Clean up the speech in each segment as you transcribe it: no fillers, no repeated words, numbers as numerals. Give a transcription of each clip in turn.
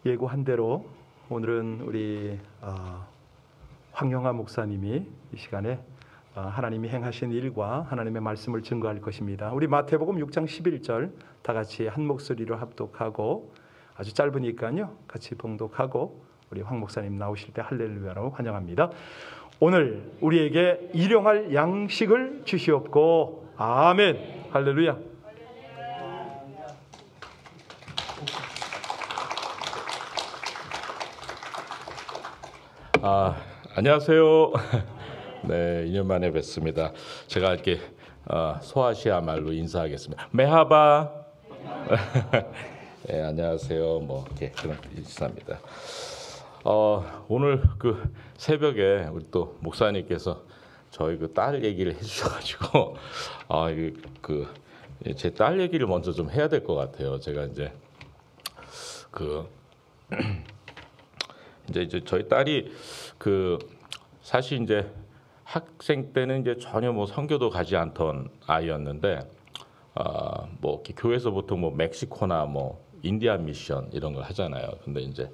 예고한 대로 오늘은 우리 황영하 목사님이 이 시간에 하나님이 행하신 일과 하나님의 말씀을 증거할 것입니다. 우리 마태복음 6장 11절 다 같이 한 목소리로 합독하고 아주 짧으니까요 같이 봉독하고 우리 황 목사님 나오실 때 할렐루야로 환영합니다. 오늘 우리에게 일용할 양식을 주시옵고 아멘. 할렐루야. 안녕하세요. 네, 2년 만에 뵙습니다. 제가 이렇게 소아시아 말로 인사하겠습니다. 메하바. 네, 안녕하세요. 뭐 이렇게 그런 인사입니다. 오늘 그 새벽에 우리 또 목사님께서 저희 그 딸 얘기를 해주셔가지고 제 딸 얘기를 먼저 좀 해야 될 것 같아요. 제가 이제 이제 저희 딸이 사실 이제 학생 때는 이제 전혀 뭐 선교도 가지 않던 아이였는데 뭐 이렇게 교회에서 보통 뭐 멕시코나 뭐 인디안 미션 이런 걸 하잖아요. 근데 이제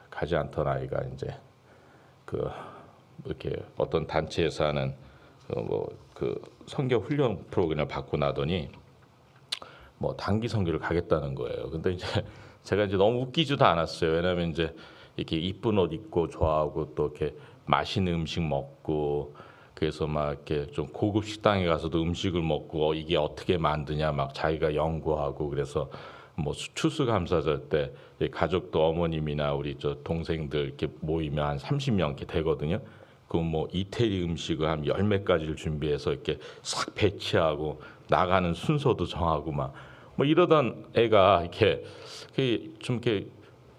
가지 않던 아이가 이제 이렇게 어떤 단체에서 하는 선교 훈련 프로그램을 받고 나더니 뭐 단기 선교를 가겠다는 거예요. 근데 이제 제가 이제 너무 웃기지도 않았어요. 왜냐하면 이제 이렇게 이쁜 옷 입고 좋아하고 또 이렇게 맛있는 음식 먹고 그래서 막 이렇게 좀 고급 식당에 가서도 음식을 먹고 이게 어떻게 만드냐 막 자기가 연구하고 그래서 뭐 추수감사절 때 가족도 어머님이나 우리 저 동생들 이렇게 모이면 한 30명 이렇게 되거든요. 그 뭐 이태리 음식을 한 10몇 가지를 준비해서 이렇게 싹 배치하고 나가는 순서도 정하고 막 뭐 이러던 애가 이렇게 좀 이렇게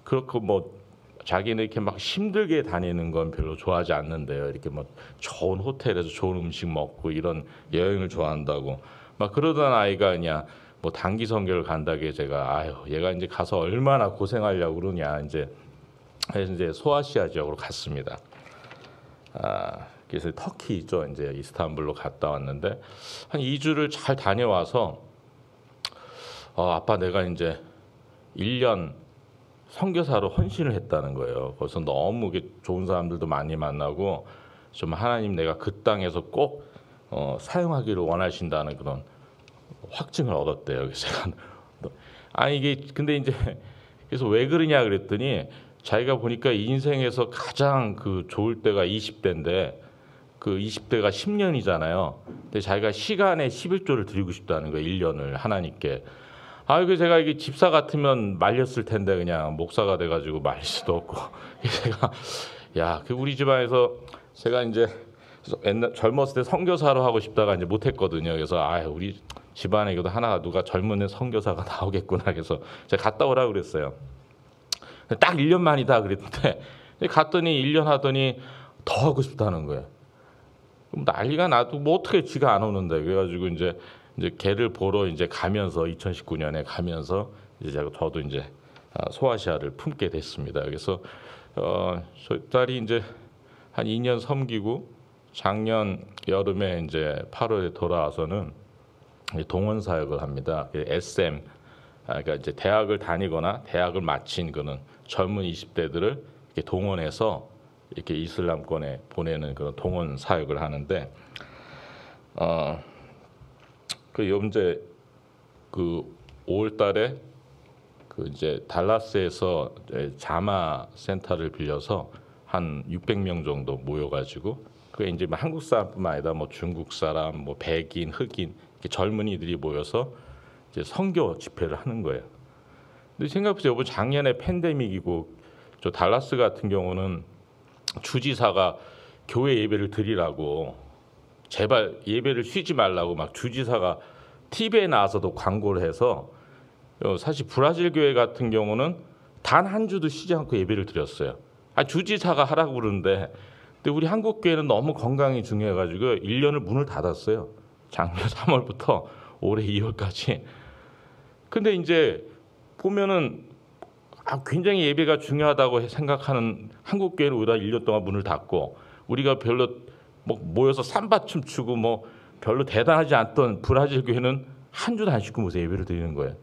그렇고 뭐 자기는 이렇게 막 힘들게 다니는 건 별로 좋아하지 않는데요. 이렇게 뭐 좋은 호텔에서 좋은 음식 먹고 이런 여행을 좋아한다고 막 그러던 아이가 그냥 뭐 단기 선교를 간다게 제가 얘가 이제 가서 얼마나 고생하려고 그러냐 이제 소아시아 지역으로 갔습니다. 그래서 터키죠. 이제 이스탄불로 갔다 왔는데 한 2주를 잘 다녀와서 아빠 내가 이제 1년 선교사로 헌신을 했다는 거예요. 그래서 너무 좋은 사람들도 많이 만나고 좀 하나님 내가 그 땅에서 꼭 사용하기를 원하신다는 그런 확증을 얻었대요. 그래서 제가 이게 근데 이제 그래서 왜 그러냐 그랬더니 자기가 보니까 인생에서 가장 좋을 때가 20대인데 그 20대가 10년이잖아요. 근데 자기가 시간에 11조를 드리고 싶다는 거예요. 1년을 하나님께. 이거 제가 이게 집사 같으면 말렸을 텐데 그냥 목사가 돼가지고 말릴 수도 없고. 제가 우리 집안에서 제가 이제 옛날 젊었을 때 선교사로 하고 싶다가 이제 못했거든요. 그래서 우리 집안에 그래도 하나 누가 젊은 선교사가 나오겠구나. 그래서 제가 갔다 오라 그랬어요. 딱 1년 만이다 그랬는데 갔더니 1년 하더니 더 하고 싶다는 거예요. 그럼 난리가 나도 뭐 어떻게 지가 안 오는데 그래가지고 이제 걔를 보러 이제 가면서 2019년에 가면서 이제 저도 이제 소아시아를 품게 됐습니다. 그래서 저희 딸이 이제 한 2년 섬기고 작년 여름에 이제 8월에 돌아와서는 동원 사역을 합니다. SM 그러니까 이제 대학을 다니거나 대학을 마친 그런 젊은 20대들을 이렇게 동원해서 이렇게 이슬람권에 보내는 그런 동원 사역을 하는데 이제 5월달에 이제 달라스에서 자마 센터를 빌려서 한 600명 정도 모여가지고 그게 이제 한국 사람뿐만 아니라 뭐 중국 사람, 뭐 백인, 흑인 이렇게 젊은이들이 모여서 이제 선교 집회를 하는 거예요. 근데 생각해보세요. 이번 작년에 팬데믹이고 저 달라스 같은 경우는 주지사가 교회 예배를 드리라고 제발 예배를 쉬지 말라고 막 주지사가 TV에 나와서도 광고를 해서 사실 브라질 교회 같은 경우는 단 한 주도 쉬지 않고 예배를 드렸어요. 주지사가 하라고 그러는데 근데 우리 한국 교회는 너무 건강이 중요해가지고 1년을 문을 닫았어요. 작년 3월부터 올해 2월까지. 근데 이제 보면은 굉장히 예배가 중요하다고 생각하는 한국 교회는 우리가 1년 동안 문을 닫고 우리가 별로 뭐 모여서 삼바춤 추고 뭐 별로 대단하지 않던 브라질 교회는 한 주도 안 쉬고 모여서 예배를 드리는 거예요.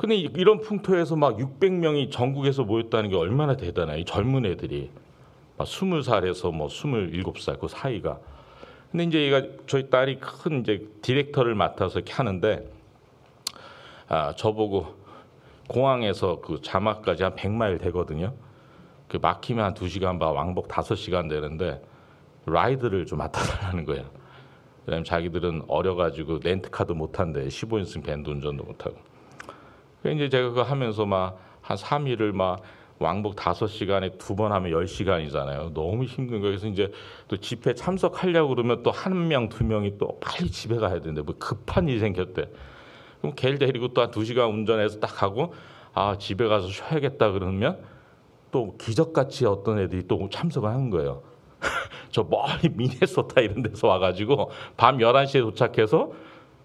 근데 이런 풍토에서 막 600명이 전국에서 모였다는 게 얼마나 대단해요. 이 젊은 애들이 막 20살에서 뭐 27살 그 사이가. 근데 이제 얘가 저희 딸이 큰 이제 디렉터를 맡아서 이렇게 하는데 저보고 공항에서 그 자막까지 한 100마일 되거든요. 그 막히면 한 2시간 반, 왕복 5시간 되는데 라이드를 좀 맡아달라는 거야. 왜냐면 자기들은 어려가지고 렌트카도 못한대. 15인승 밴드 운전도 못하고. 그래서 이제 제가 그거 하면서 막 한 3일을 막 왕복 5시간에 2번 하면 10시간이잖아요. 너무 힘든 거예요. 그래서 이제 또 집회 참석하려고 그러면 또 1명, 2명이 또 빨리 집에 가야 되는데 뭐 급한 일이 생겼대. 그럼 걔를 데리고 또 한 2시간 운전해서 딱 가고 집에 가서 쉬어야겠다 그러면 또 기적같이 어떤 애들이 또 참석을 하는 거예요. 저 멀리 미네소타 이런 데서 와가지고 밤 11시에 도착해서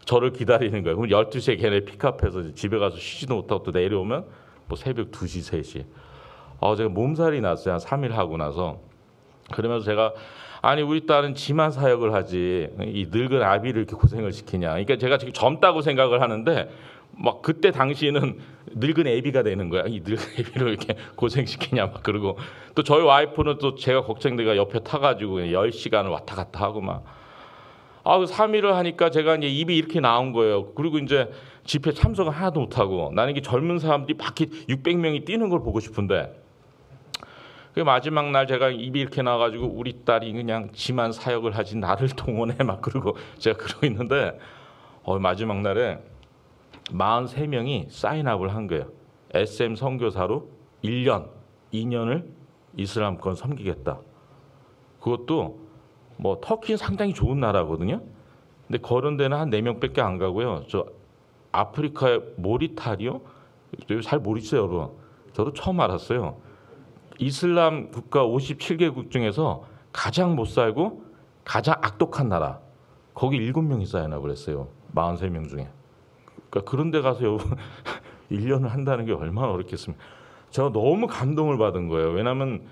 저를 기다리는 거예요. 그럼 12시에 걔네 픽업해서 집에 가서 쉬지도 못하고 또 내려오면 뭐 새벽 2시, 3시. 제가 몸살이 났어요. 한 3일 하고 나서. 그러면서 제가 아니 우리 딸은 지만 사역을 하지 이 늙은 아비를 이렇게 고생을 시키냐. 그러니까 제가 지금 젊다고 생각을 하는데 막 그때 당시에는 늙은 애비가 되는 거야. 이 늙은 애비를 이렇게 고생시키냐 막 그러고 또 저희 와이프는 또 제가 걱정돼가 옆에 타가지고 10시간을 왔다 갔다 하고 막 3일을 하니까 제가 이제 입이 이렇게 나온 거예요. 그리고 이제 집회 참석을 하나도 못하고 나는 이게 젊은 사람들이 바퀴 600명이 뛰는 걸 보고 싶은데 그 마지막 날 제가 입이 이렇게 나와가지고 우리 딸이 그냥 지만 사역을 하지 나를 동원해 막 그러고 제가 그러고 있는데 마지막 날에 43명이 사인업을 한 거예요. SM 선교사로 1년, 2년을 이슬람권 섬기겠다. 그것도 뭐 터키는 상당히 좋은 나라거든요. 근데 그런 데는 한 4명밖에 안 가고요. 저 아프리카의 모리타니아 잘 모르겠어요, 여러분. 저도 처음 알았어요. 이슬람 국가 57개국 중에서 가장 못 살고 가장 악독한 나라. 거기 7명이 사인업을 했어요. 43명 중에. 그러니까 그런 데 가서 여러분 1년을 한다는 게 얼마나 어렵겠습니까? 제가 너무 감동을 받은 거예요. 왜냐하면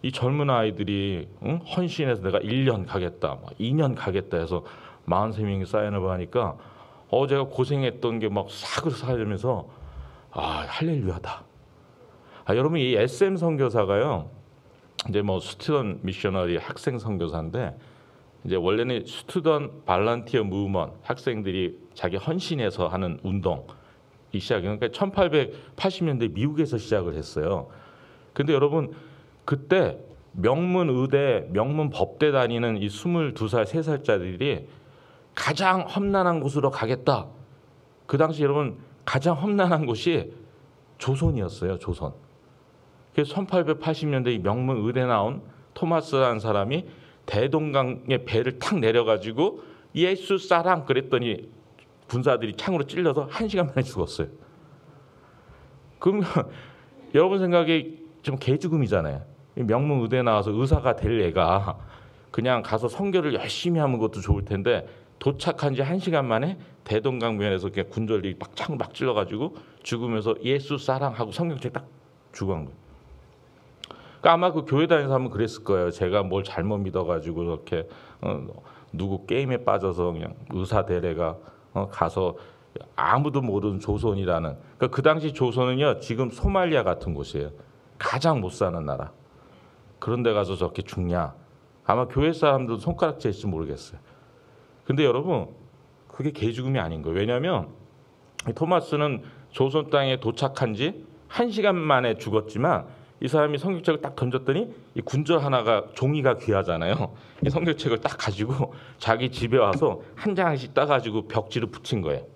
이 젊은 아이들이 헌신해서 내가 1년 가겠다, 2년 가겠다 해서 43명이 사인업을 하니까 제가 고생했던 게 막 사그라들면서 할렐루야다. 여러분 이 SM 선교사가요. 이제 뭐 스튜던 미셔너리 학생 선교사인데 이제 원래는 스튜던 발런티어 무브먼트 학생들이 자기 헌신해서 하는 운동이 시작이에요. 그러니까 1880년대 미국에서 시작을 했어요. 근데 여러분 그때 명문 의대, 명문 법대 다니는 이 22살, 3살짜리들이 가장 험난한 곳으로 가겠다. 그 당시 여러분 가장 험난한 곳이 조선이었어요. 조선. 그래서 1880년대 이 명문 의대 나온 토마스라는 사람이 대동강의 배를 탁 내려가지고 예수 사랑 그랬더니 군사들이 창으로 찔러서 1시간 만에 죽었어요. 그럼 여러분 생각에 좀 개죽음이잖아요. 명문 의대 나와서 의사가 될 애가 그냥 가서 선교를 열심히 하는 것도 좋을 텐데 도착한 지 1시간 만에 대동강변에서 그냥 군졸들이 막 창을 막 찔러가지고 죽으면서 예수 사랑하고 성경책 딱 죽은 거예요. 그러니까 아마 그 교회 다니는 사람은 그랬을 거예요. 제가 뭘 잘못 믿어가지고 이렇게 누구 게임에 빠져서 그냥 의사 될 애가 가서 아무도 모르는 조선이라는. 그러니까 그 당시 조선은요 지금 소말리아 같은 곳이에요. 가장 못 사는 나라. 그런 데 가서 저렇게 죽냐. 아마 교회 사람들도 손가락질할지 모르겠어요. 근데 여러분 그게 개죽음이 아닌 거예요. 왜냐하면 토마스는 조선 땅에 도착한 지 1시간 만에 죽었지만 이 사람이 성경책을 딱 던졌더니 이 군절 하나가 종이가 귀하잖아요. 이 성경책을 딱 가지고 자기 집에 와서 한 장씩 따가지고 벽지를 붙인 거예요.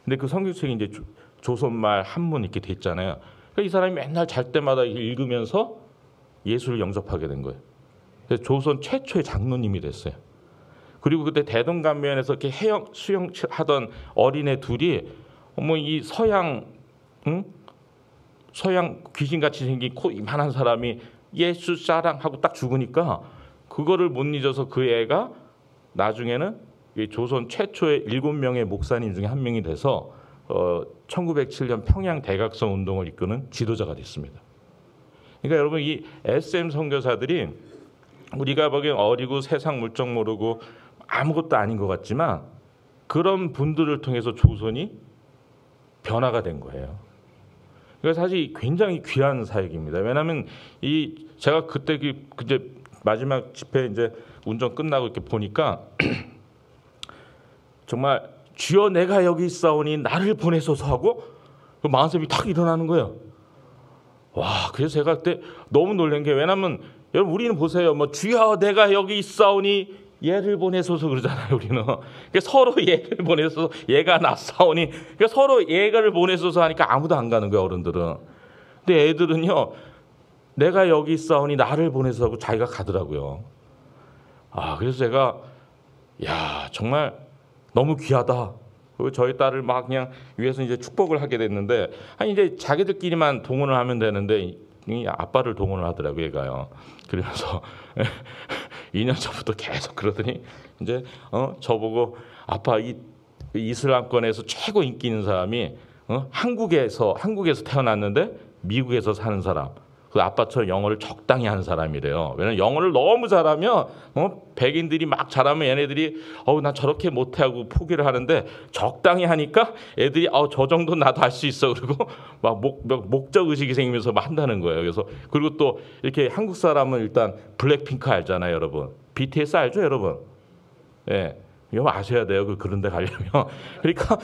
근데 그 성경책이 이제 조선말 한문 이렇게 돼 있잖아요. 그러니까 이 사람이 맨날 잘 때마다 읽으면서 예수를 영접하게 된 거예요. 그래서 조선 최초의 장로님이 됐어요. 그리고 그때 대동강변에서 이렇게 수영하던 어린애 둘이 이 서양 귀신같이 생긴 코 이만한 사람이 예수 사랑하고 딱 죽으니까 그거를 못 잊어서 그 애가 나중에는 조선 최초의 7명의 목사님 중에 한 명이 돼서 1907년 평양 대각성 운동을 이끄는 지도자가 됐습니다. 그러니까 여러분 이 SM 선교사들이 우리가 보기엔 어리고 세상 물정 모르고 아무것도 아닌 것 같지만 그런 분들을 통해서 조선이 변화가 된 거예요. 그러니까 사실 굉장히 귀한 사역입니다. 왜냐하면 이 제가 그때 그제 마지막 집회 이제 운전 끝나고 이렇게 보니까 정말 주여 내가 여기 있사오니 나를 보내소서 하고 그 마음샘이 탁 일어나는 거예요. 와, 그래서 제가 그때 너무 놀란 게, 왜냐면 여러분 우리는 보세요, 뭐 주여 내가 여기 있사오니 얘를 보내소서 그러잖아요. 우리는 그러니까 서로 얘를 보내소서, 얘가 나사오니, 그러니까 서로 얘를 보내소서 하니까 아무도 안 가는 거예요, 어른들은. 근데 애들은요, 내가 여기 있사오니 나를 보내소서 하고 자기가 가더라고요. 아, 그래서 제가 야, 정말 너무 귀하다. 그리고 저희 딸을 막 그냥 위해서 이제 축복을 하게 됐는데, 아니 이제 자기들끼리만 동원을 하면 되는데 이 아빠를 동원을 하더라고요, 얘가요. 그러면서 2년 전부터 계속 그러더니 이제 저보고 아빠 이 이슬람권에서 최고 인기 있는 사람이 한국에서 태어났는데 미국에서 사는 사람. 그 아빠처럼 영어를 적당히 하는 사람이래요. 왜냐면 영어를 너무 잘하면 백인들이 막 잘하면 얘네들이 난 저렇게 못하고 포기를 하는데, 적당히 하니까 애들이 저 정도 나도 할 수 있어 그러고 막 목적 의식이 생기면서 막 한다는 거예요. 그래서 그리고 또 이렇게 한국 사람은 일단 블랙핑크 알잖아요, 여러분. BTS 알죠, 여러분? 예. 이거 아셔야 돼요. 그런 데 가려면. 그러니까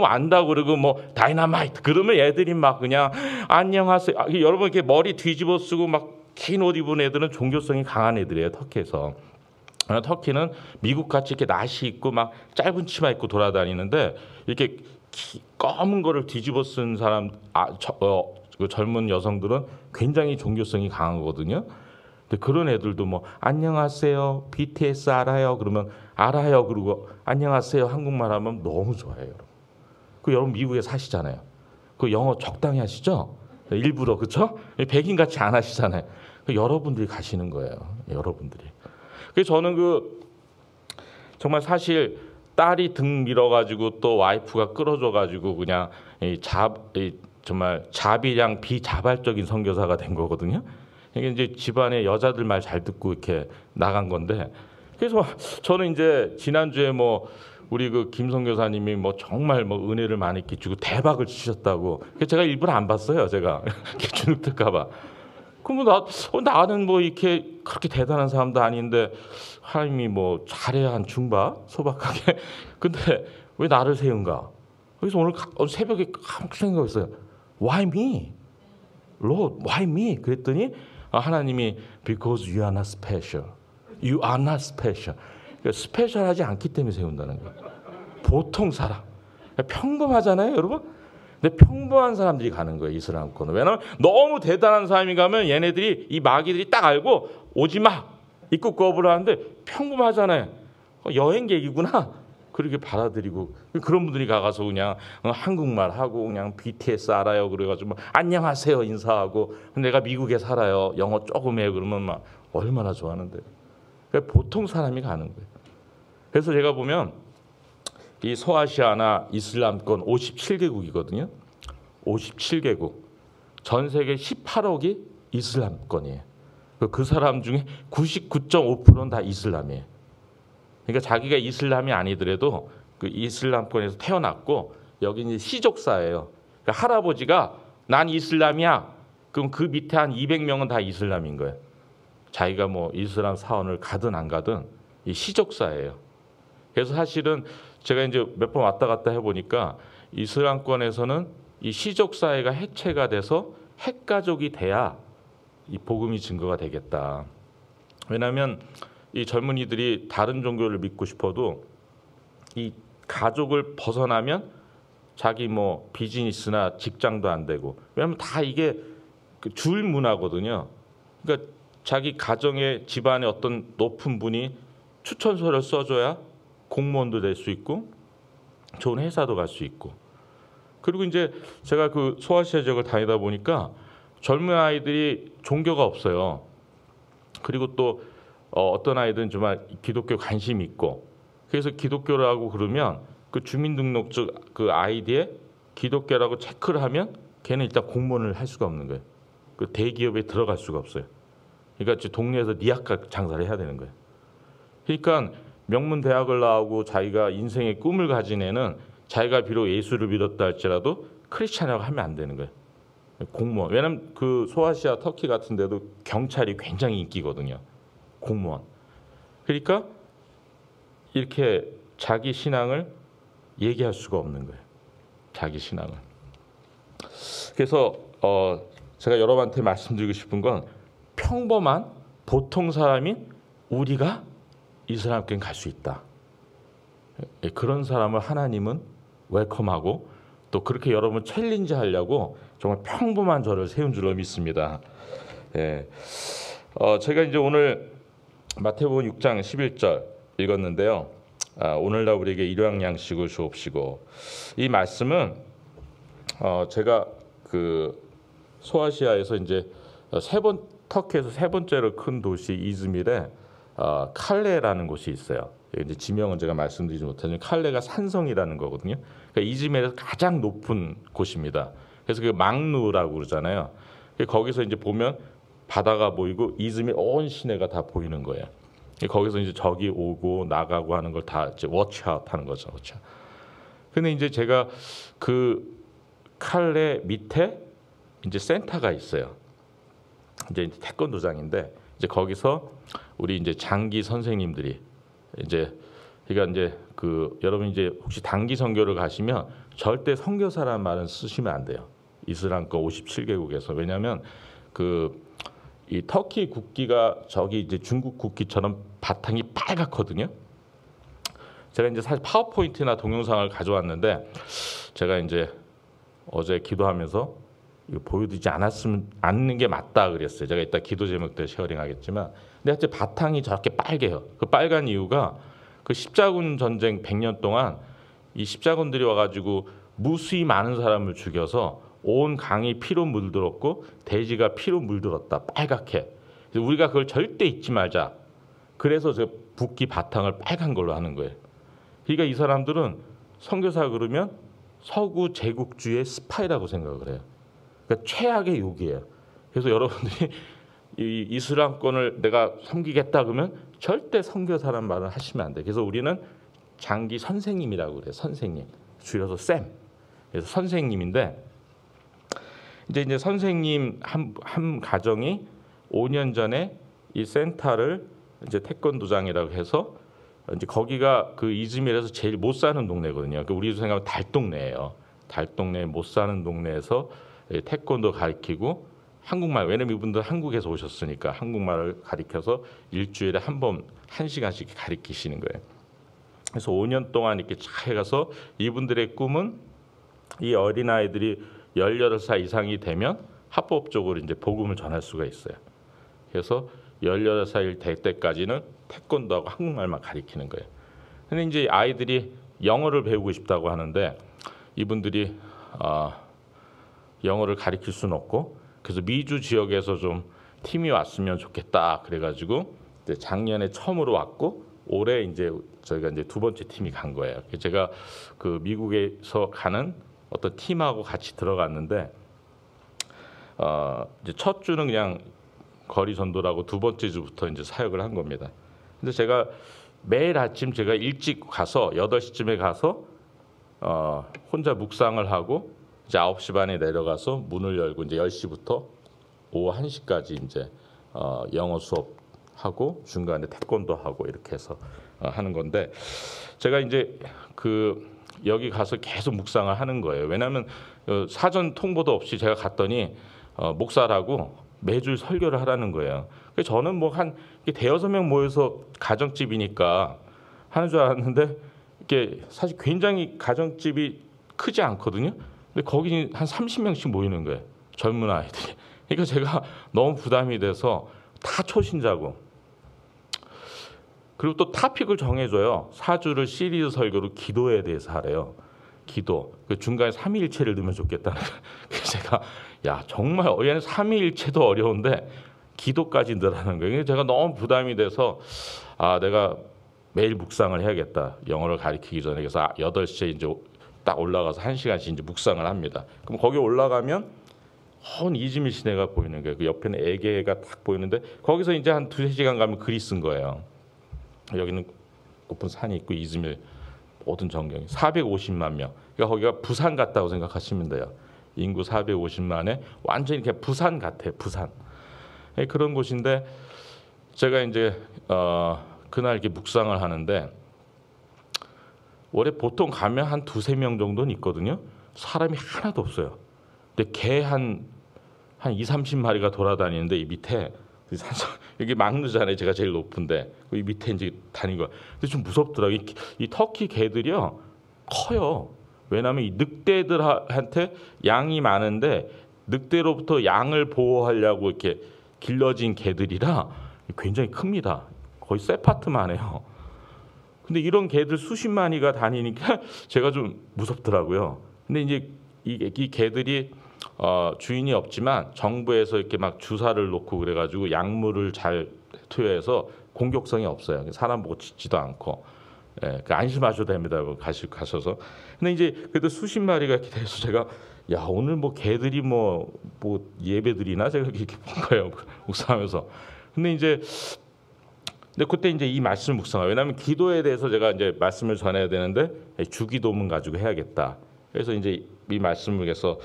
안다고 그러고 뭐 다이너마이트 그러면 애들이 막 그냥 안녕하세요. 여러분 이렇게 머리 뒤집어 쓰고 막 긴 옷 입은 애들은 종교성이 강한 애들이에요, 터키에서. 터키는 미국 같이 이렇게 나시 입고 막 짧은 치마 입고 돌아다니는데, 이렇게 검은 거를 뒤집어 쓴 사람 그 젊은 여성들은 굉장히 종교성이 강하거든요. 근데 그런 애들도 뭐 안녕하세요, BTS 알아요? 그러면 알아요. 그러고 안녕하세요 한국말 하면 너무 좋아해요, 여러분. 여러분 미국에 사시잖아요. 그 영어 적당히 하시죠? 일부러, 그렇죠? 백인 같이 안 하시잖아요. 여러분들이 가시는 거예요, 여러분들이. 그래서 저는 정말 사실 딸이 등 밀어가지고 또 와이프가 끌어줘가지고 그냥 정말 자비량 비자발적인 선교사가 된 거거든요. 이게 이제 집안에 여자들 말 잘 듣고 이렇게 나간 건데, 그래서 저는 이제 지난주에 뭐 우리 김 선교사님이 뭐 정말 뭐 은혜를 많이 끼치고 대박을 치셨다고, 제가 일부러 안 봤어요, 제가 주눅 들까봐. 그러면 나는 뭐 이렇게 그렇게 대단한 사람도 아닌데 하나님이 뭐 잘해야 한 중바 소박하게 근데 왜 나를 세운가? 그래서 오늘 새벽에 생각했어요. Why me? Lord, why me? 그랬더니 하나님이 because you are not special. You are not special. 그러니까 스페셜하지 않기 때문에 세운다는 거예요. 보통 사람. 평범하잖아요, 여러분? 근데 평범한 사람들이 가는 거예요, 이슬람권은. 왜냐하면 너무 대단한 사람이 가면 얘네들이, 이 마귀들이 딱 알고 오지 마! 입국 거부를 하는데 평범하잖아요. 여행객이구나. 그렇게 받아들이고, 그런 분들이 가서 그냥 한국말 하고 그냥 BTS 알아요 그래가지고 안녕하세요 인사하고, 내가 미국에 살아요 영어 조금 해요 그러면 막 얼마나 좋아하는데. 그러니까 보통 사람이 가는 거예요. 그래서 제가 보면 이 소아시아나 이슬람권 57개국이거든요. 57개국. 전 세계 18억이 이슬람권이에요. 그 사람 중에 99.5%는 다 이슬람이에요. 그러니까 자기가 이슬람이 아니더라도 그 이슬람권에서 태어났고, 여기 이제 시족사예요. 그러니까 할아버지가 난 이슬람이야. 그럼 그 밑에 한 200명은 다 이슬람인 거예요. 자기가 뭐 이슬람 사원을 가든 안 가든 이 시족사예요. 그래서 사실은 제가 이제 몇 번 왔다 갔다 해보니까 이슬람권에서는 이 시족사회가 해체가 돼서 핵가족이 돼야 이 복음이 증거가 되겠다. 왜냐하면 이 젊은이들이 다른 종교를 믿고 싶어도 이 가족을 벗어나면 자기 뭐 비즈니스나 직장도 안 되고, 왜냐하면 다 이게 줄 문화거든요. 그러니까 자기 가정의 집안의 어떤 높은 분이 추천서를 써줘야 공무원도 될 수 있고 좋은 회사도 갈 수 있고. 그리고 이제 제가 그 소아시아 지역을 다니다 보니까 젊은 아이들이 종교가 없어요. 그리고 또 어떤 아이들은 정말 기독교 관심이 있고, 그래서 기독교라고 그러면 그 주민등록증 그 아이디에 기독교라고 체크를 하면 걔는 일단 공무원을 할 수가 없는 거예요. 그 대기업에 들어갈 수가 없어요. 그러니까 동네에서 니아카 장사를 해야 되는 거예요. 그러니까 명문 대학을 나오고 자기가 인생의 꿈을 가진 애는 자기가 비록 예수를 믿었다 할지라도 크리스찬이라고 하면 안 되는 거예요. 공무원. 왜냐면 그 소아시아 터키 같은 데도 경찰이 굉장히 인기거든요. 공무원. 그러니까 이렇게 자기 신앙을 얘기할 수가 없는 거예요. 자기 신앙을. 그래서 제가 여러분한테 말씀드리고 싶은 건 평범한 보통 사람인 우리가 이스라엘교회 갈 수 있다. 그런 사람을 하나님은 웰컴하고 또 그렇게 여러분 챌린지 하려고 정말 평범한 저를 세운 줄로 믿습니다. 예. 제가 이제 오늘 마태복음 6장 11절 읽었는데요. 오늘날 우리에게 일용 양식을 주옵시고, 이 말씀은 제가 그 소아시아에서 이제 터키에서 세 번째로 큰 도시 이즈밀에 칼레라는 곳이 있어요. 이제 지명은 제가 말씀드리지 못하지만 칼레가 산성이라는 거거든요. 그러니까 이즈밀에서 가장 높은 곳입니다. 그래서 그 망루라고 그러잖아요. 거기서 이제 보면 바다가 보이고 이즈밀 온 시내가 다 보이는 거예요. 거기서 이제 적이 오고 나가고 하는 걸 다 이제 워치아웃 하는 거죠. 워치아웃. 근데 이제 제가 그 칼레 밑에 이제 센터가 있어요. 이제 태권도장인데 이제 거기서 우리 이제 장기 선생님들이 이제 그러니까 이제 그 여러분 이제 혹시 단기 선교를 가시면 절대 선교사라는 말은 쓰시면 안 돼요. 이슬람교 57개국에서. 왜냐하면 그 이 터키 국기가 저기 이제 중국 국기처럼 바탕이 빨갛거든요. 제가 이제 사실 파워포인트나 동영상을 가져왔는데 제가 이제 어제 기도하면서 이거 보여드리지 않는 게 맞다 그랬어요. 제가 이따 기도 제목 때 쉐어링하겠지만, 근데 하여튼 바탕이 저렇게 빨개요. 그 빨간 이유가 그 십자군 전쟁 100년 동안 이 십자군들이 와가지고 무수히 많은 사람을 죽여서 온 강이 피로 물들었고 대지가 피로 물들었다. 빨갛게. 우리가 그걸 절대 잊지 말자. 그래서 저 국기 바탕을 빨간 걸로 하는 거예요. 그러니까 이 사람들은 선교사 그러면 서구 제국주의 스파이라고 생각을 해요. 그러니까 최악의 욕이에요. 그래서 여러분들이 이 이슬람권을 내가 섬기겠다 그러면 절대 선교사란 말을 하시면 안 돼요. 그래서 우리는 장기 선생님이라고 그래요. 선생님. 줄여서 쌤. 그래서 선생님인데 이제 선생님 한 가정이 5년 전에 이 센터를 이제 태권도장이라고 해서 이제 거기가 그 이즈밀에서 제일 못 사는 동네거든요. 그러니까 우리도 생각하면 달동네예요. 달동네 못 사는 동네에서 태권도 가르치고 한국말, 왜냐면 이분들 한국에서 오셨으니까 한국말을 가르쳐서 일주일에 한 번 1시간씩 가르치시는 거예요. 그래서 5년 동안 이렇게 잘 해가서 이분들의 꿈은 이 어린아이들이 18살 이상이 되면 합법적으로 이제 복음을 전할 수가 있어요. 그래서 18살 될 때까지는 태권도하고 한국말만 가르치는 거예요. 근데 이제 아이들이 영어를 배우고 싶다고 하는데 이분들이 영어를 가르칠 수는 없고, 그래서 미주 지역에서 좀 팀이 왔으면 좋겠다 그래가지고 이제 작년에 처음으로 왔고 올해 이제 저희가 이제 두 번째 팀이 간 거예요. 제가 그 미국에서 가는 어떤 팀하고 같이 들어갔는데 이제 첫 주는 그냥 거리 전도라고 두 번째 주부터 이제 사역을 한 겁니다. 근데 제가 매일 아침 제가 일찍 가서 8시쯤에 가서 혼자 묵상을 하고 이제 9시 반에 내려가서 문을 열고 이제 10시부터 오후 1시까지 이제 영어 수업하고 중간에 태권도 하고 이렇게 해서 하는 건데, 제가 이제 그 여기 가서 계속 묵상을 하는 거예요. 왜냐하면 사전 통보도 없이 제가 갔더니 목사라고 매주 설교를 하라는 거예요. 그래서 저는 뭐 한 대여섯 명 모여서 가정집이니까 하는 줄 알았는데 이게 사실 굉장히 가정집이 크지 않거든요. 근데 거기 한 30명씩 모이는 거예요. 젊은 아이들이. 그러니까 제가 너무 부담이 돼서 다 초신자고. 그리고 또 토픽을 정해줘요. 4주를 시리즈 설교로 기도에 대해서 하래요. 기도. 그 중간에 삼위일체를 넣으면 좋겠다는 거예요. 그래서 제가 야 정말 얘는 삼위일체도 어려운데 기도까지 넣으라는 거예요. 제가 너무 부담이 돼서 내가 매일 묵상을 해야겠다. 영어를 가르치기 전에. 그래서 8시에 이제 딱 올라가서 1시간씩 이제 묵상을 합니다. 그럼 거기 올라가면 온 이즈밀 시내가 보이는 거예요. 그 옆에는 에게가 딱 보이는데 거기서 이제 한 2-3시간 가면 글이 쓴 거예요. 여기는 높은 산이 있고 이즈밀 모든 전경이 450만 명. 그러니까 거기가 부산 같다고 생각하시면 돼요. 인구 450만에 완전히 이렇게 부산 같아요. 부산. 그런 곳인데 제가 이제 그날 이렇게 묵상을 하는데 원래 보통 가면 한 2-3명 정도는 있거든요. 사람이 하나도 없어요. 근데 개 한 20-30마리가 돌아다니는데 이 밑에 여기 막루잖아요. 제가 제일 높은데 이 밑에 이제 다닌 거. 근데 좀 무섭더라고요. 이 터키 개들이요 커요. 왜냐하면 이 늑대들한테 양이 많은데 늑대로부터 양을 보호하려고 이렇게 길러진 개들이라 굉장히 큽니다. 거의 세파트만 해요. 근데 이런 개들 수십 마리가 다니니까 제가 좀 무섭더라고요. 근데 이제 이 개들이 주인이 없지만 정부에서 이렇게 막 주사를 놓고 그래가지고 약물을 잘 투여해서 공격성이 없어요. 사람 보고 짖지도 않고, 예, 안심하셔도 됩니다. 가셔서. 근데 이제 그래도 수십 마리가 이렇게 돼서 제가 야 오늘 뭐 개들이 뭐 예배드리나 제가 이렇게 본 거예요. 묵상하면서. 근데 그때 이제 이 말씀을 묵상해요. 왜냐하면 기도에 대해서 제가 이제 말씀을 전해야 되는데 주기도문 가지고 해야겠다. 그래서 이제 이 말씀을 해서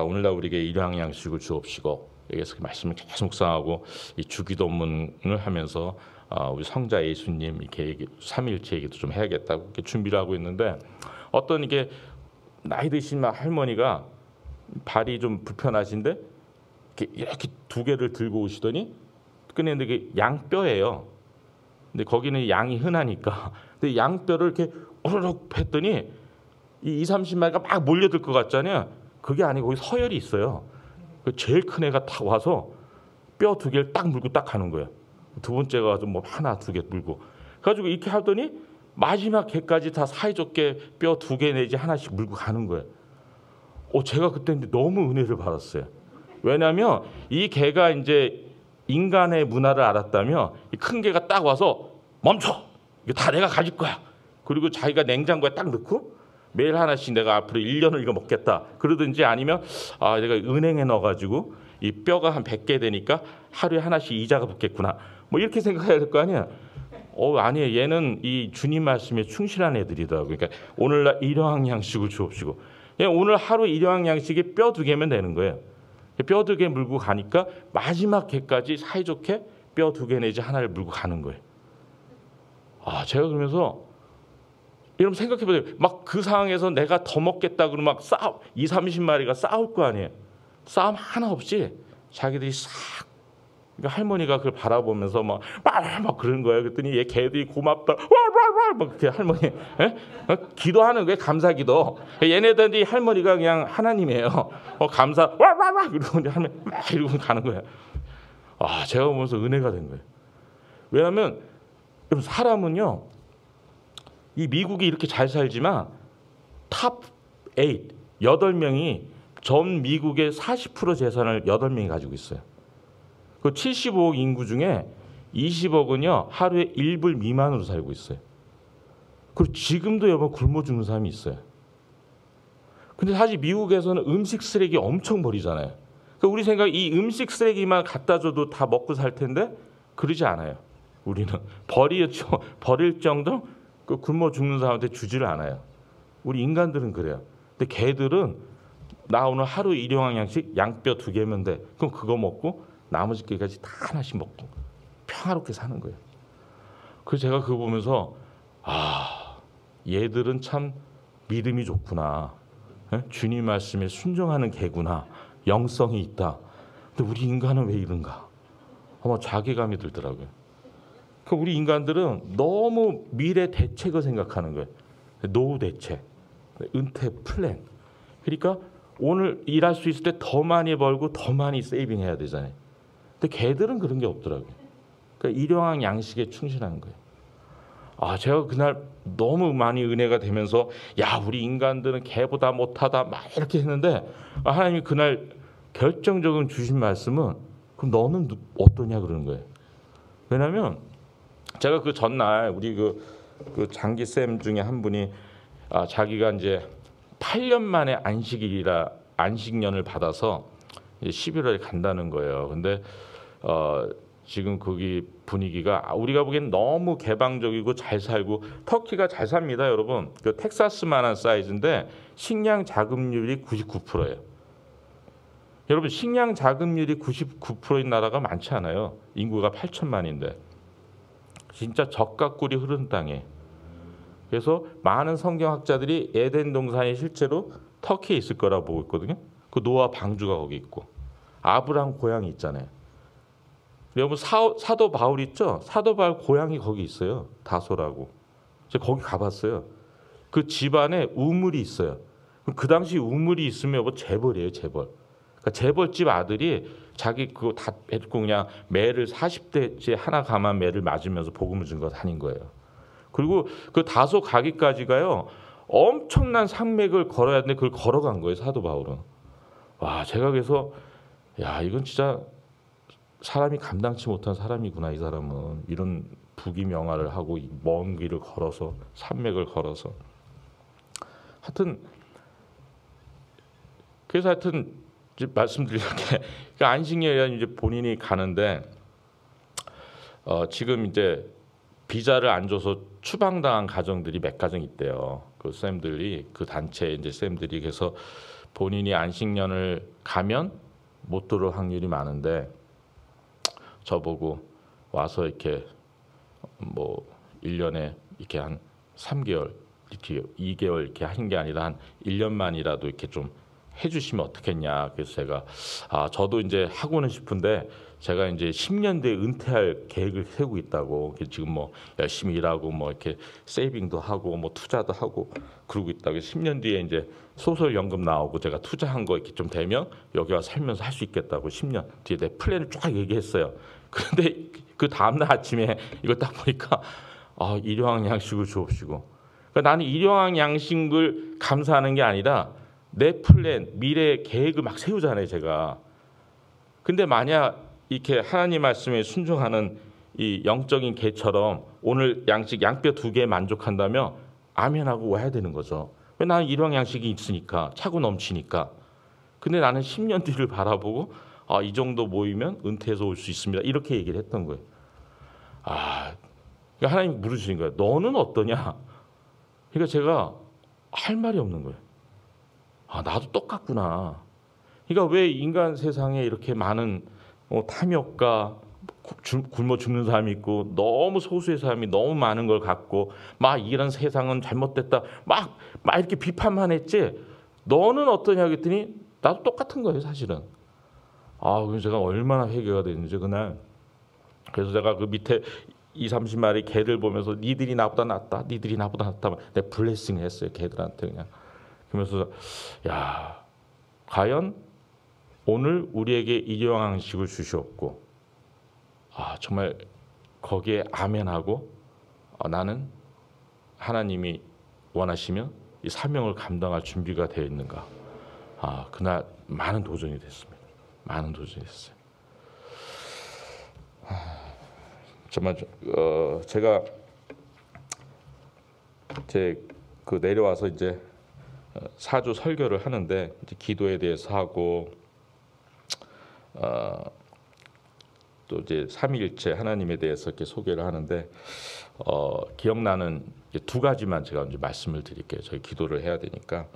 오늘날 우리에게 일용할 양식을 주옵시고 여기서 그 말씀을 계속 묵상하고 이 주기도문을 하면서 우리 성자 예수님 이렇게 삼일체 얘기도 좀 해야겠다고 이렇게 준비를 하고 있는데 어떤 이게 나이 드신 할머니가 발이 좀 불편하신데 이렇게 2개를 들고 오시더니 꺼냈는데 그게 양뼈예요. 근데 거기는 양이 흔하니까 근데 양뼈를 이렇게 우르륵 했더니 이 20-30마리가 막 몰려들 것 같잖아요. 그게 아니고 거기 서열이 있어요. 제일 큰 애가 딱 와서 뼈 2개를 딱 물고 딱 가는 거예요. 두 번째가 와서 뭐 하나 2개 물고 그래가지고 이렇게 하더니 마지막 개까지 다 사이좋게 뼈 2개 내지 하나씩 물고 가는 거예요. 제가 그때 너무 은혜를 받았어요. 왜냐하면 이 개가 이제 인간의 문화를 알았다면 이 큰 개가 딱 와서 멈춰! 이거 다 내가 가질 거야. 그리고 자기가 냉장고에 딱 넣고 매일 하나씩 내가 앞으로 1년을 이거 먹겠다. 그러든지 아니면 내가 은행에 넣어가지고 이 뼈가 한 100개 되니까 하루에 하나씩 이자가 붙겠구나. 뭐 이렇게 생각해야 될 거 아니야. 아니에요. 얘는 이 주님 말씀에 충실한 애들이더라고요. 그러니까 오늘날 일용할 양식을 주옵시고 오늘 하루 일용할 양식이 뼈 2개면 되는 거예요. 뼈 2개 물고 가니까 마지막 개까지 사이좋게 뼈 2개 내지 하나를 물고 가는 거예요. 제가 그러면서 여러분 생각해보세요. 막 그 상황에서 내가 더 먹겠다 그러면 막 20-30마리가 싸울 거 아니에요. 싸움 하나 없이 자기들이 싹 그러니까 할머니가 그걸 바라보면서 막 그러는 거예요. 그랬더니 얘 개들이 고맙다. 막 그렇게 할머니 기도하는 거예요. 감사기도. 얘네들이 할머니가 그냥 하나님이에요. 감사 그러고 이제 할머니 이러고 가는 거예요. 제가 보면서 은혜가 된 거예요. 왜냐하면 사람은요. 이 미국이 이렇게 잘 살지만 탑 8명이 전 미국의 40% 재산을 8명이 가지고 있어요. 그 75억 인구 중에 20억은요 하루에 1불 미만으로 살고 있어요. 그리고 지금도 여러분 굶어 죽는 사람이 있어요. 근데 사실 미국에서는 음식 쓰레기 엄청 버리잖아요. 그러니까 우리 생각 이 음식 쓰레기만 갖다 줘도 다 먹고 살 텐데 그러지 않아요. 우리는 버릴 정도 그 굶어 죽는 사람한테 주지를 않아요. 우리 인간들은 그래요. 근데 개들은 나 오늘 하루 일용할 양식 양뼈 2개면 돼. 그럼 그거 먹고 나머지 개까지 다 하나씩 먹고 평화롭게 사는 거예요. 그래서 제가 그거 보면서 얘들은 참 믿음이 좋구나. 주님 말씀에 순종하는 개구나. 영성이 있다. 근데 우리 인간은 왜 이런가? 아마 자괴감이 들더라고요. 우리 인간들은 너무 미래 대책을 생각하는 거예요. 노후 대책, 은퇴 플랜. 그러니까 오늘 일할 수 있을 때 더 많이 벌고 더 많이 세이빙해야 되잖아요. 근데 개들은 그런 게 없더라고요. 그러니까 일용할 양식에 충실하는 거예요. 제가 그날 너무 많이 은혜가 되면서 우리 인간들은 개보다 못하다 막 이렇게 했는데 하나님이 그날 결정적으로 주신 말씀은 그럼 너는 어떠냐 그러는 거예요. 왜냐하면 제가 그 전날 우리 그 장기 쌤 중에 한 분이 자기가 이제 8년 만에 안식년을 받아서 11월에 간다는 거예요. 근데 지금 거기 분위기가 우리가 보기엔 너무 개방적이고 잘 살고 터키가 잘 삽니다, 여러분. 그 텍사스만한 사이즈인데 식량 자급률이 99%예요. 여러분 식량 자급률이 99%인 나라가 많지 않아요. 인구가 8천만인데 진짜 젖과 꿀이 흐르는 땅에. 그래서 많은 성경학자들이 에덴 동산이 실제로 터키에 있을 거라고 보고 있거든요. 그 노아 방주가 거기 있고 아브라함 고향이 있잖아요. 여러분 사도 바울 있죠? 사도 바울 고향이 거기 있어요. 다소라고. 제가 거기 가봤어요. 그 집안에 우물이 있어요. 그 당시 우물이 있으면 뭐 재벌이에요, 재벌. 그러니까 재벌집 아들이 자기 그거 다 뱉고 그냥 매를 40대째 하나 감한 매를 맞으면서 복음을 증거 다닌 거예요. 그리고 그 다소 가기까지가요 엄청난 산맥을 걸어야 되는데 그걸 걸어간 거예요, 사도 바울은. 와, 제가 그래서 야, 이건 진짜 사람이 감당치 못한 사람이구나. 이 사람은 이런 부귀명화를 하고 먼 길을 걸어서 산맥을 걸어서 하여튼 그래서 하여튼 말씀드린 게 그 안식년에 이제 본인이 가는데 지금 이제 비자를 안 줘서 추방당한 가정들이 몇 가정 있대요. 그 쌤들이 그 단체 이제 쌤들이 그래서 본인이 안식년을 가면 못 들어올 확률이 많은데 저보고 와서 이렇게 뭐 1년에 이렇게 한 3개월, 이렇게 2개월 이렇게 하는 게 아니라 한 1년만이라도 이렇게 좀 해주시면 어떻겠냐. 그래서 제가 저도 이제 하고는 싶은데 제가 이제 10년 뒤에 은퇴할 계획을 세우고 있다고. 지금 뭐 열심히 일하고 뭐 이렇게 세이빙도 하고 뭐 투자도 하고 그러고 있다고. 10년 뒤에 이제 소설 연금 나오고 제가 투자한 거 이렇게 좀 되면 여기 와서 살면서 할 수 있겠다고 10년 뒤에 내 플랜을 쫙 얘기했어요. 그런데 그 다음날 아침에 이걸 딱 보니까 일용할 양식을 주옵시고. 그러니까 나는 일용할 양식을 감사하는 게 아니라 내 플랜, 미래 계획을 막 세우잖아요, 제가. 근데 만약 이렇게 하나님 말씀에 순종하는 이 영적인 개처럼 오늘 양식 양뼈 2개에 만족한다면 아멘하고 와야 되는 거죠. 왜 나는 일용 양식이 있으니까 차고 넘치니까. 근데 나는 10년 뒤를 바라보고 이 정도 모이면 은퇴해서 올 수 있습니다. 이렇게 얘기를 했던 거예요. 그러니까 하나님이 물으시는 거예요. 너는 어떠냐? 그러니까 제가 할 말이 없는 거예요. 나도 똑같구나. 그러니까 왜 인간 세상에 이렇게 많은 탐욕과 굶어 죽는 사람이 있고 너무 소수의 사람이 너무 많은 걸 갖고 막 이런 세상은 잘못됐다 막 이렇게 비판만 했지 너는 어떠냐 그랬더니 나도 똑같은 거예요 사실은. 그래서 제가 얼마나 회개가 됐는지 그날. 그래서 제가 그 밑에 20-30마리 개를 보면서 니들이 나보다 낫다 니들이 나보다 낫다 내가 블레싱 했어요 개들한테 그냥. 그러면서 야 과연 오늘 우리에게 일용할 양식을 주시옵고 정말 거기에 아멘하고 나는 하나님이 원하시면 이 사명을 감당할 준비가 되어 있는가. 그날 많은 도전이 됐습니다. 많은 도전이 됐어요. 정말 제가 그 내려와서 이제 사주 설교를 하는데 이제 기도에 대해서 하고 또 이제 삼위일체 하나님에 대해서 이렇게 소개를 하는데 기억나는 이제 2가지만 제가 이제 말씀을 드릴게요. 저희 기도를 해야 되니까.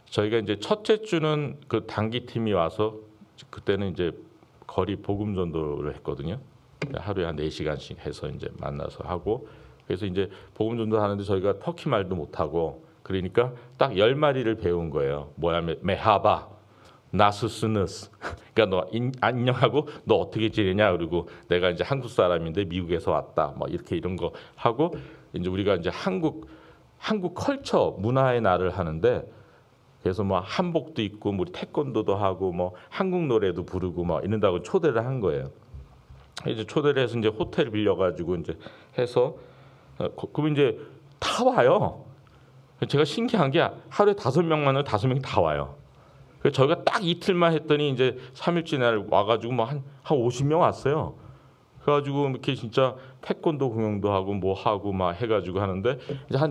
저희가 이제 첫째 주는 그 단기 팀이 와서 그때는 이제 거리 복음 전도를 했거든요. 하루에 한 4시간씩 해서 이제 만나서 하고 그래서 이제 복음 전도 하는데 저희가 터키 말도 못 하고 그러니까 딱 10마리를 배운 거예요. 뭐냐면 메하바 나스스느스. 그러니까 너 안녕하고 너 어떻게 지내냐 그리고 내가 이제 한국 사람인데 미국에서 왔다. 뭐 이런 거 하고 이제 우리가 이제 한국 컬처 문화의 날을 하는데 그래서 뭐 한복도 입고 우리 태권도도 하고 뭐 한국 노래도 부르고 뭐 이런다고 초대를 한 거예요. 이제 초대를 해서 이제 호텔 빌려가지고 이제 해서 그럼 이제 다 와요. 제가 신기한 게 하루에 5명만 와도 5명이 다 와요. 그래서 저희가 딱 이틀만 했더니 이제 3일째 날 와가지고 뭐 한 50명 왔어요. 그래가지고 이렇게 진짜 태권도 공연도 하고 뭐 하고 막 해가지고 하는데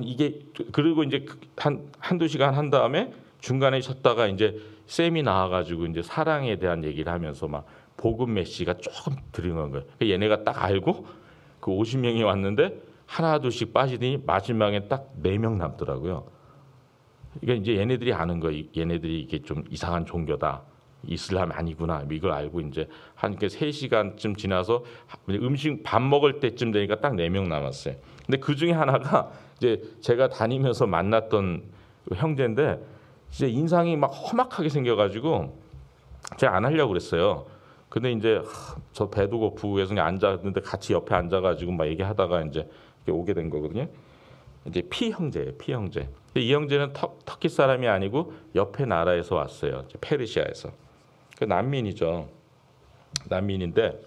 이제 그리고 이제 한두 시간 한 다음에 중간에 쉬었다가 이제 쌤이 나와가지고 이제 사랑에 대한 얘기를 하면서 막 복음 메시지가 조금 들은 거예요. 얘네가 딱 알고 그 50명이 왔는데 하나 둘씩 빠지더니 마지막에 딱 4명 남더라고요. 그러니까 이제 얘네들이 아는 거예요. 얘네들이 이게 좀 이상한 종교다. 이슬람 아니구나 이걸 알고 이제 한 3시간쯤 지나서 음식 밥 먹을 때쯤 되니까 딱 4명 남았어요. 근데 그 중에 하나가 이제 제가 다니면서 만났던 형제인데 진짜 인상이 막 험악하게 생겨가지고 제가 안 하려고 그랬어요. 근데 이제 저 배도 고프고 해서 그냥 앉았는데 같이 옆에 앉아가지고 막 얘기하다가 이제 오게 된 거거든요. 이제 피 형제예요, 피 형제. 근데 이 형제는 터키 사람이 아니고 옆에 나라에서 왔어요. 페르시아에서. 그 난민이죠. 난민인데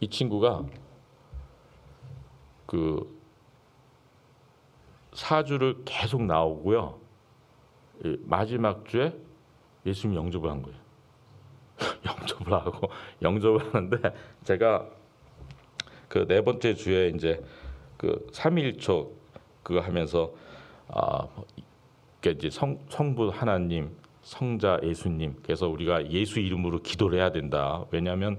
이 친구가 그 사주를 계속 나오고요. 마지막 주에 예수님 영접을 한 거예요. 영접을 하고 영접을 하는데 제가 그 4번째 주에 이제 그 3.1초 그거 하면서 그러니까 이제 성부 하나님, 성자 예수님, 그래서 우리가 예수 이름으로 기도를 해야 된다. 왜냐하면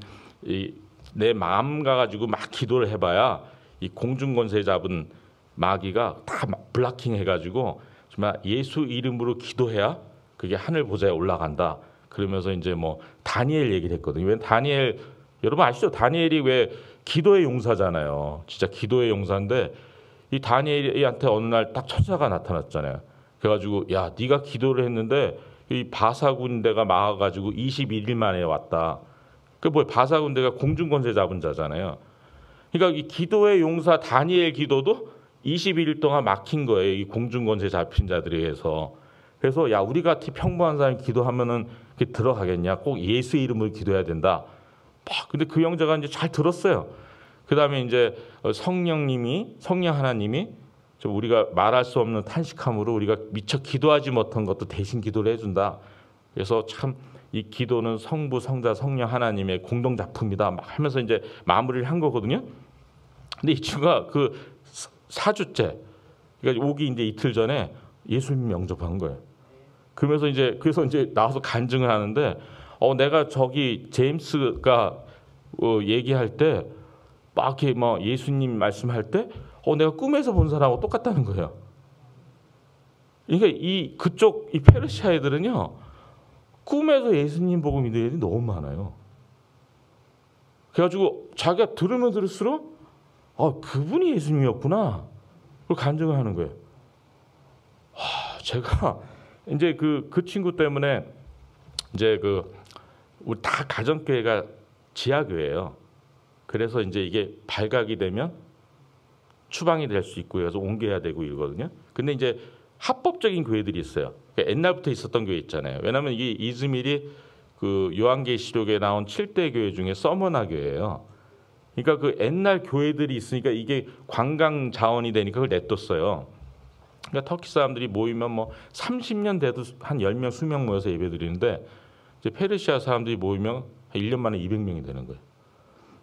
내 마음 가가지고 막 기도를 해봐야 이 공중 권세 잡은 마귀가 다 블락킹 해가지고 정말 예수 이름으로 기도해야 그게 하늘 보좌에 올라간다. 그러면서 이제 뭐 다니엘 얘기를 했거든요. 왜 다니엘 여러분 아시죠? 다니엘이 왜 기도의 용사잖아요. 진짜 기도의 용사인데 이 다니엘한테 어느 날 딱 천사가 나타났잖아요. 그래가지고 야 네가 기도를 했는데 이 바사 군대가 막아가지고 21일 만에 왔다. 그 뭐 바사 군대가 공중 권세 잡은 자잖아요. 그러니까 이 기도의 용사 다니엘 기도도 21일 동안 막힌 거예요. 이 공중 권세 잡힌 자들에 의해서. 그래서 야 우리 같이 평범한 사람이 기도하면은 들어가겠냐? 꼭 예수 이름으로 기도해야 된다. 근데 그 형제가 이제 잘 들었어요. 그 다음에 이제 성령 하나님이 우리가 말할 수 없는 탄식함으로 우리가 미처 기도하지 못한 것도 대신 기도를 해준다. 그래서 참 이 기도는 성부, 성자, 성령 하나님의 공동 작품이다. 막 하면서 이제 마무리를 한 거거든요. 근데 이 친구가 그 4주째, 그러니까 오기 이제 이틀 전에 예수님 영접한 거예요. 그래서 이제 나와서 간증을 하는데 내가 저기 제임스가 얘기할 때 막 이렇게 막 예수님 말씀할 때 내가 꿈에서 본 사람하고 똑같다는 거예요. 그러니까 그쪽 페르시아 애들은요 꿈에서 예수님 보고 믿는 애들이 너무 많아요. 그래가지고 자기가 들으면 들을수록 그분이 예수님이었구나. 그걸 간증을 하는 거예요. 제가 이제 그 친구 때문에 이제 우리 다 가정교회가 지하교회예요. 그래서 이제 이게 발각이 되면 추방이 될 수 있고 그래서 옮겨야 되고 이러거든요. 근데 이제 합법적인 교회들이 있어요. 그러니까 옛날부터 있었던 교회 있잖아요. 왜냐하면 이게 이즈밀이 그 요한계시록에 나온 7대 교회 중에 서머나 교회예요. 그러니까 그 옛날 교회들이 있으니까 이게 관광 자원이 되니까 그걸 냈뒀어요. 그러니까 터키 사람들이 모이면 뭐 30년 돼도 한 10명, 20명 모여서 예배드리는데 이제 페르시아 사람들이 모이면 한 1년 만에 200명이 되는 거예요.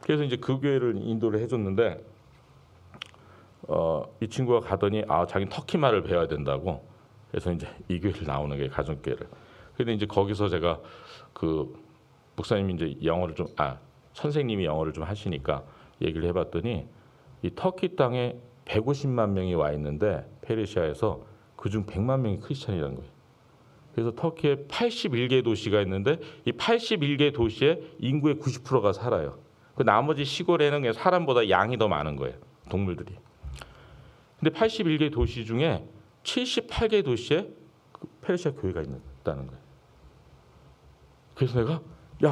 그래서 이제 그 교회를 인도를 해줬는데 이 친구가 가더니 자기는 터키 말을 배워야 된다고. 그래서 이제 이 교회를 나오는 게 가정교회를. 근데 이제 거기서 제가 그 목사님이 이제 영어를 좀 선생님이 영어를 좀 하시니까 얘기를 해봤더니 이 터키 땅에 150만 명이 와 있는데 페르시아에서 그중 100만 명이 크리스찬이라는 거예요. 그래서 터키에 81개 도시가 있는데 이 81개 도시에 인구의 90%가 살아요. 그 나머지 시골에는 그냥 사람보다 양이 더 많은 거예요. 동물들이. 근데 81개 도시 중에 78개 도시에 페르시아 교회가 있다는 거예요. 그래서 내가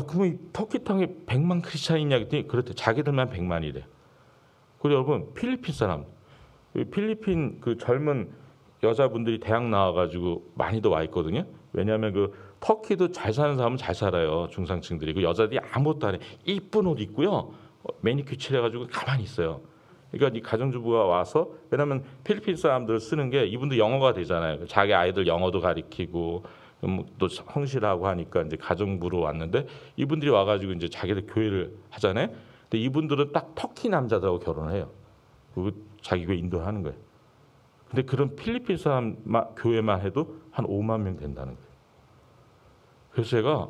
그러면 이 터키 땅에 100만 크리스찬이 있냐 그랬더니 그렇대. 자기들만 100만이래. 그리고 여러분 필리핀 사람, 필리핀 그 젊은 여자분들이 대학 나와가지고 많이도 와 있거든요. 왜냐하면 그 터키도 잘 사는 사람은 잘 살아요. 중상층들이. 그 여자들이 아무것도 안 해. 이쁜 옷 입고요. 매니큐어 칠해가지고 가만히 있어요. 그러니까 이 가정주부가 와서 왜냐하면 필리핀 사람들 쓰는 게 이분도 영어가 되잖아요. 자기 아이들 영어도 가리키고 또 성실하고 하니까 이제 가정부로 왔는데 이분들이 와가지고 이제 자기들 교회를 하잖아요. 근데 이분들은 딱 터키 남자들하고 결혼을 해요. 그리고 자기 교회 인도하는 거예요. 근데 그런 필리핀 사람 교회만 해도 한 5만 명 된다는 거예요. 그래서 제가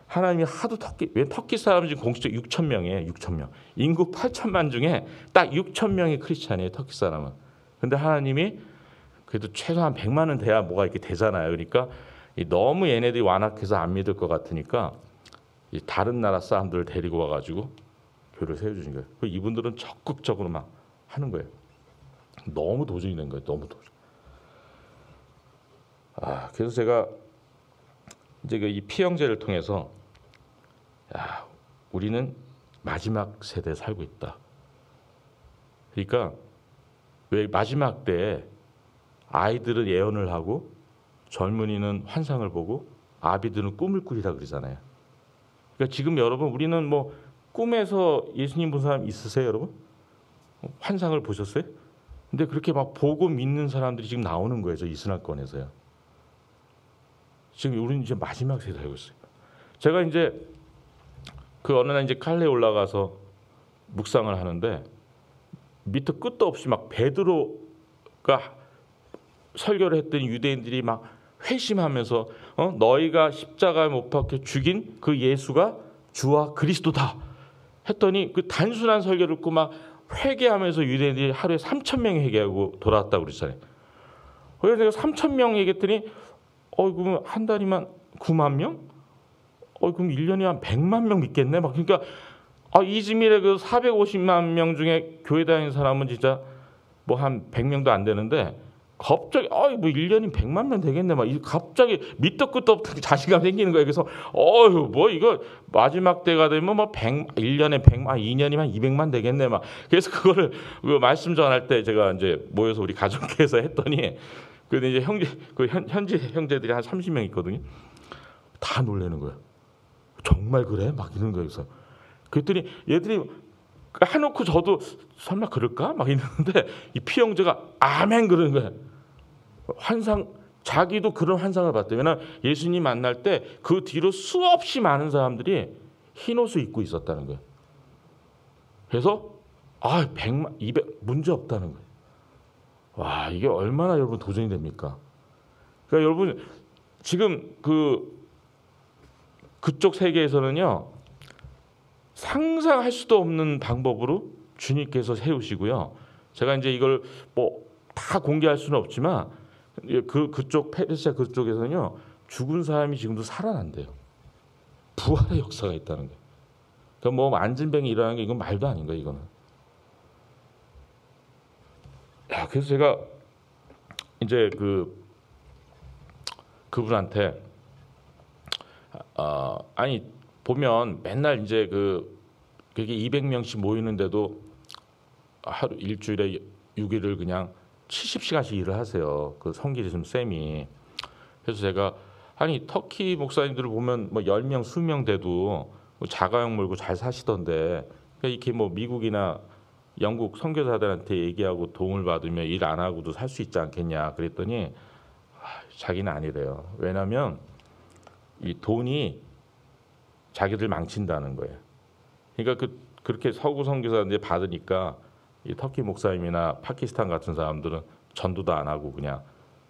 하나님이 하도 터키 사람은 지금 공식적 6천 명이에요. 6천 명. 인구 8천만 중에 딱 6천 명이 크리스찬이에요. 터키 사람은. 근데 하나님이 그래도 최소한 100만은 돼야 뭐가 이렇게 되잖아요. 그러니까 너무 얘네들이 완악해서 안 믿을 것 같으니까 이 다른 나라 사람들을 데리고 와가지고 교회를 세워주신 거예요. 이분들은 적극적으로 막 하는 거예요. 너무 도전이 된 거예요. 너무 도전. 그래서 제가 이제 이 피형제를 통해서 우리는 마지막 세대에 살고 있다. 그러니까 왜 마지막 때에 아이들은 예언을 하고 젊은이는 환상을 보고 아비들은 꿈을 꾸리라 그러잖아요. 그러니까 지금 여러분 우리는 뭐 꿈에서 예수님 본 사람 있으세요, 여러분? 환상을 보셨어요? 근데 그렇게 막 보고 믿는 사람들이 지금 나오는 거예요, 저 이스라엘권에서요. 지금 우리는 이제 마지막 세대에 살고 있어요. 제가 이제 그 어느 날 이제 칼레에 올라가서 묵상을 하는데 밑에 끝도 없이 막 베드로가 설교를 했더니 유대인들이 막 회심하면서 너희가 십자가에 못 박혀 죽인 그 예수가 주와 그리스도다 했더니 그 단순한 설교를 듣고 막 회개하면서 유대인들이 하루에 3,000명이 회개하고 돌아왔다고 그랬잖아요. 그래서 내가 3,000명 얘기했더니 그럼 한 달이면 9만 명? 그럼 1년에 한 100만 명 믿겠네. 막 그러니까 이즈밀의 그 450만 명 중에 교회 다니는 사람은 진짜 뭐 한 100명도 안 되는데 갑자기 뭐 1년이면 100만 명 되겠네. 막 갑자기 밑도 끝도 없는 자신감 생기는 거예요. 그래서 뭐 이거 마지막 때가 되면 뭐 1년에 100만, 2년이면 200만 되겠네. 막 그래서 그거를 그 말씀 전할 때 제가 이제 모여서 우리 가족회에서 했더니 근데 이제 현지 형제들이 한 30명 있거든요. 다 놀라는 거예요. 정말 그래? 막 이러는 거예요. 그래서 그랬더니 얘들이 해놓고 저도 설마 그럴까? 막 이러는데 이 피형제가 아멘 그러는 거예요. 환상 자기도 그런 환상을 봤대요. 왜냐면 예수님 만날 때 그 뒤로 수없이 많은 사람들이 흰 옷을 입고 있었다는 거예요. 그래서 100만, 200 문제 없다는 거예요. 와, 이게 얼마나 여러분 도전이 됩니까? 그러니까 여러분 지금 그쪽 세계에서는요. 상상할 수도 없는 방법으로 주님께서 세우시고요. 제가 이제 이걸 뭐 다 공개할 수는 없지만 그쪽 페르시아 그쪽에서는요. 죽은 사람이 지금도 살아난대요. 부활의 역사가 있다는 거예요. 그러니까 뭐 안진뱅이 일어나는 게 이건 말도 아닌 거예요. 이거는. 그래서 제가 이제 그분한테 보면 맨날 이제 그게 200명씩 모이는데도 하루 일주일에 6일을 그냥 70시간씩 일을 하세요. 그 성기리즘 쌤이. 그래서 제가 터키 목사님들을 보면 뭐 10명, 20명 돼도 뭐 자가용 몰고 잘 사시던데 그러니까 이렇게 뭐 미국이나 영국 선교사들한테 얘기하고 도움을 받으면 일 안 하고도 살 수 있지 않겠냐 그랬더니 자기는 아니래요. 왜냐하면 이 돈이 자기들 망친다는 거예요. 그러니까 그렇게 서구 선교사한테 받으니까 이 터키 목사님이나 파키스탄 같은 사람들은 전도도 안 하고 그냥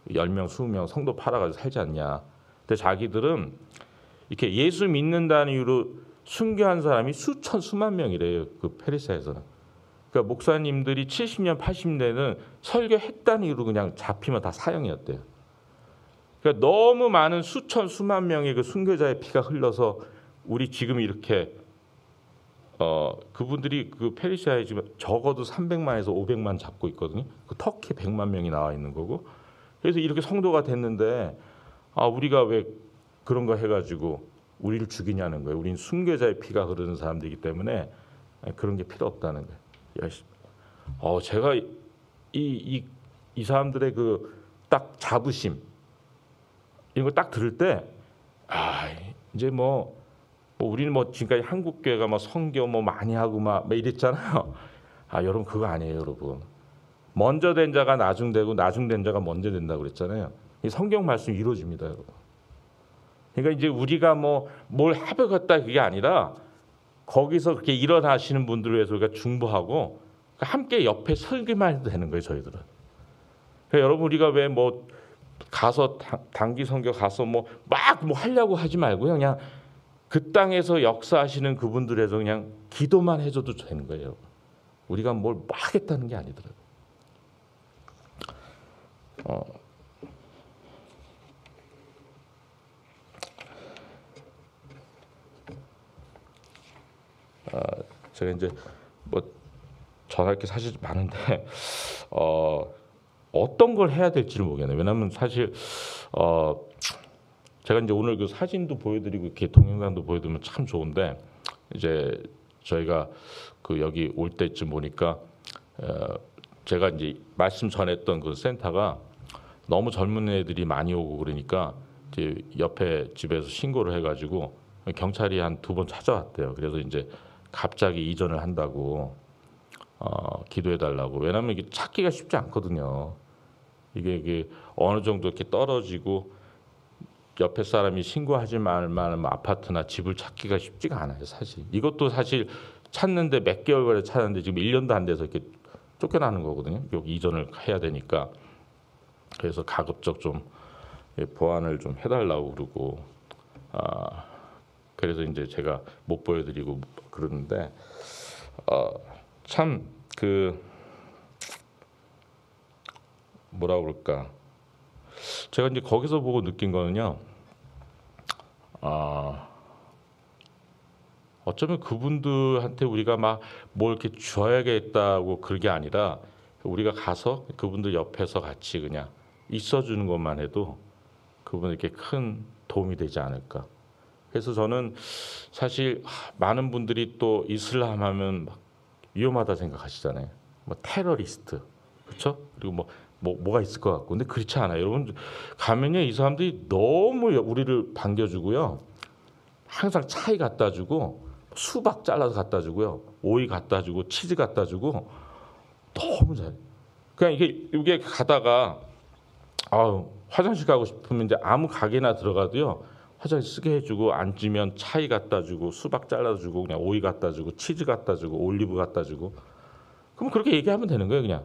10명, 20명 성도 팔아가지고 살지 않냐. 근데 자기들은 이렇게 예수 믿는다는 이유로 순교한 사람이 수천, 수만 명이래요. 그 페르시아에서는. 그러니까 목사님들이 70년, 80년대는 설교했다는 이유로 그냥 잡히면 다 사형이었대요. 그러니까 너무 많은 수천, 수만 명의 그 순교자의 피가 흘러서 우리 지금 이렇게 그분들이 그 페르시아에 지금 적어도 300만에서 500만 잡고 있거든요. 그 터키 100만 명이 나와 있는 거고. 그래서 이렇게 성도가 됐는데 우리가 왜 그런 거 해가지고 우리를 죽이냐는 거예요. 우리는 순교자의 피가 흐르는 사람들이기 때문에 그런 게 필요 없다는 거예요. 제가 이 사람들의 그 딱 자부심 이런 거 딱 들을 때 이제 뭐 우리는 뭐 지금까지 한국 교회가 뭐 선교 뭐 많이 하고 막 이랬잖아요. 여러분 그거 아니에요, 여러분. 먼저 된 자가 나중되고 나중된 자가 먼저 된다고 그랬잖아요. 이 성경 말씀 이루어집니다, 여러분. 그러니까 이제 우리가 뭐 뭘 해보겠다 그게 아니라 거기서 그렇게 일어나시는 분들을 위해서 우리가 중보하고 함께 옆에 설기만 해도 되는 거예요, 저희들은. 그러니까 여러분 우리가 왜 뭐 가서 단기 선교 가서 뭐 막 뭐 하려고 하지 말고요, 그냥 그 땅에서 역사하시는 그분들에서 그냥 기도만 해줘도 되는 거예요. 우리가 뭘 막 하겠다는 게 아니더라고요. 제가 이제 뭐 전할 게 사실 많은데 어떤 걸 해야 될지를 모르겠네요. 왜냐하면 사실 제가 이제 오늘 그 사진도 보여드리고 이렇게 동영상도 보여드리면 참 좋은데 이제 저희가 그 여기 올 때쯤 보니까 제가 이제 말씀 전했던 그 센터가 너무 젊은 애들이 많이 오고 그러니까 이제 옆에 집에서 신고를 해가지고 경찰이 한 2번 찾아왔대요. 그래서 이제 갑자기 이전을 한다고 기도해달라고. 왜냐하면 이게 찾기가 쉽지 않거든요. 이게 어느 정도 이렇게 떨어지고 옆에 사람이 신고하지 말 만한 아파트나 집을 찾기가 쉽지가 않아요. 사실 이것도 사실 찾는데 몇 개월 만에 찾는데 지금 1년도 안 돼서 이렇게 쫓겨나는 거거든요. 여기 이전을 해야 되니까. 그래서 가급적 좀 보완을 좀 해달라고 그러고 그래서 이제 제가 못 보여드리고 그러는데 참 그 뭐라 그럴까 제가 이제 거기서 보고 느낀 거는요. 어쩌면 그분들한테 우리가 막 뭘 이렇게 줘야겠다고 그런 게 아니라 우리가 가서 그분들 옆에서 같이 그냥 있어주는 것만 해도 그분에게 큰 도움이 되지 않을까. 그래서 저는 사실 많은 분들이 또 이슬람 하면 막 위험하다 생각하시잖아요. 뭐 테러리스트, 그렇죠? 그리고 뭐가 있을 것 같고, 근데 그렇지 않아요. 여러분 가면요 이 사람들이 너무 우리를 반겨주고요. 항상 차이 갖다 주고 수박 잘라서 갖다 주고요. 오이 갖다 주고 치즈 갖다 주고 너무 잘해. 그냥 이게 가다가 화장실 가고 싶으면 이제 아무 가게나 들어가도요. 화장실 쓰게 해주고 앉으면 차이 갖다 주고 수박 잘라주고 그냥 오이 갖다 주고 치즈 갖다 주고 올리브 갖다 주고 그럼 그렇게 얘기하면 되는 거예요. 그냥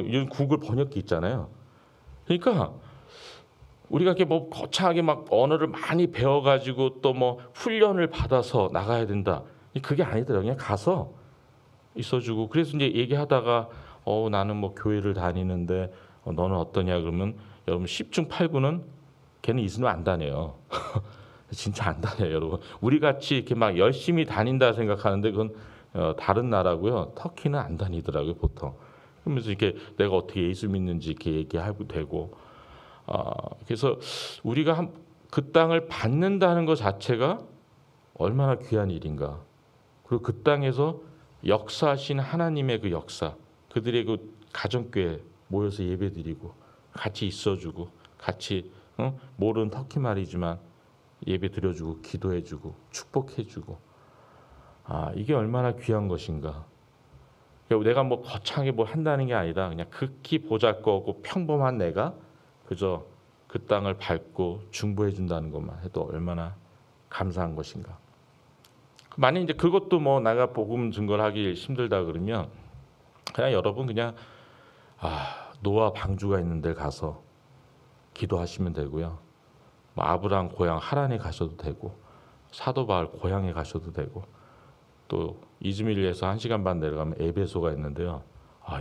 이런 구글 번역기 있잖아요. 그러니까 우리가 이렇게 뭐 거창하게 막 언어를 많이 배워가지고 또 뭐 훈련을 받아서 나가야 된다. 그게 아니더라고요. 그냥 가서 있어주고 그래서 이제 얘기하다가 나는 뭐 교회를 다니는데 너는 어떠냐 그러면 여러분 10중 8구는 걔는 이슬람 안 다녀요. 진짜 안 다녀요, 여러분. 우리 같이 이렇게 막 열심히 다닌다 생각하는데 그건 다른 나라고요. 터키는 안 다니더라고요, 보통. 그러면서 이렇게 내가 어떻게 예수 믿는지 이렇게 얘기하고 되고. 그래서 우리가 그 땅을 받는다는 것 자체가 얼마나 귀한 일인가. 그리고 그 땅에서 역사하신 하나님의 그 역사, 그들의 그 가정교회 모여서 예배드리고 같이 있어주고 같이 모르는 터키 말이지만 예배 드려주고 기도해주고 축복해주고 이게 얼마나 귀한 것인가. 내가 뭐 거창하게 뭘 한다는 게 아니라 그냥 극히 보잘것없고 평범한 내가 그저 그 땅을 밟고 중보해 준다는 것만 해도 얼마나 감사한 것인가. 만약 이제 그것도 뭐 내가 복음 증거를 하기 힘들다 그러면 그냥 여러분 그냥 노아 방주가 있는 데 가서 기도하시면 되고요. 뭐 아브라함 고향 하란에 가셔도 되고 사도 바울 고향에 가셔도 되고 또 이즈밀리에서 1시간 반 내려가면 에베소가 있는데요.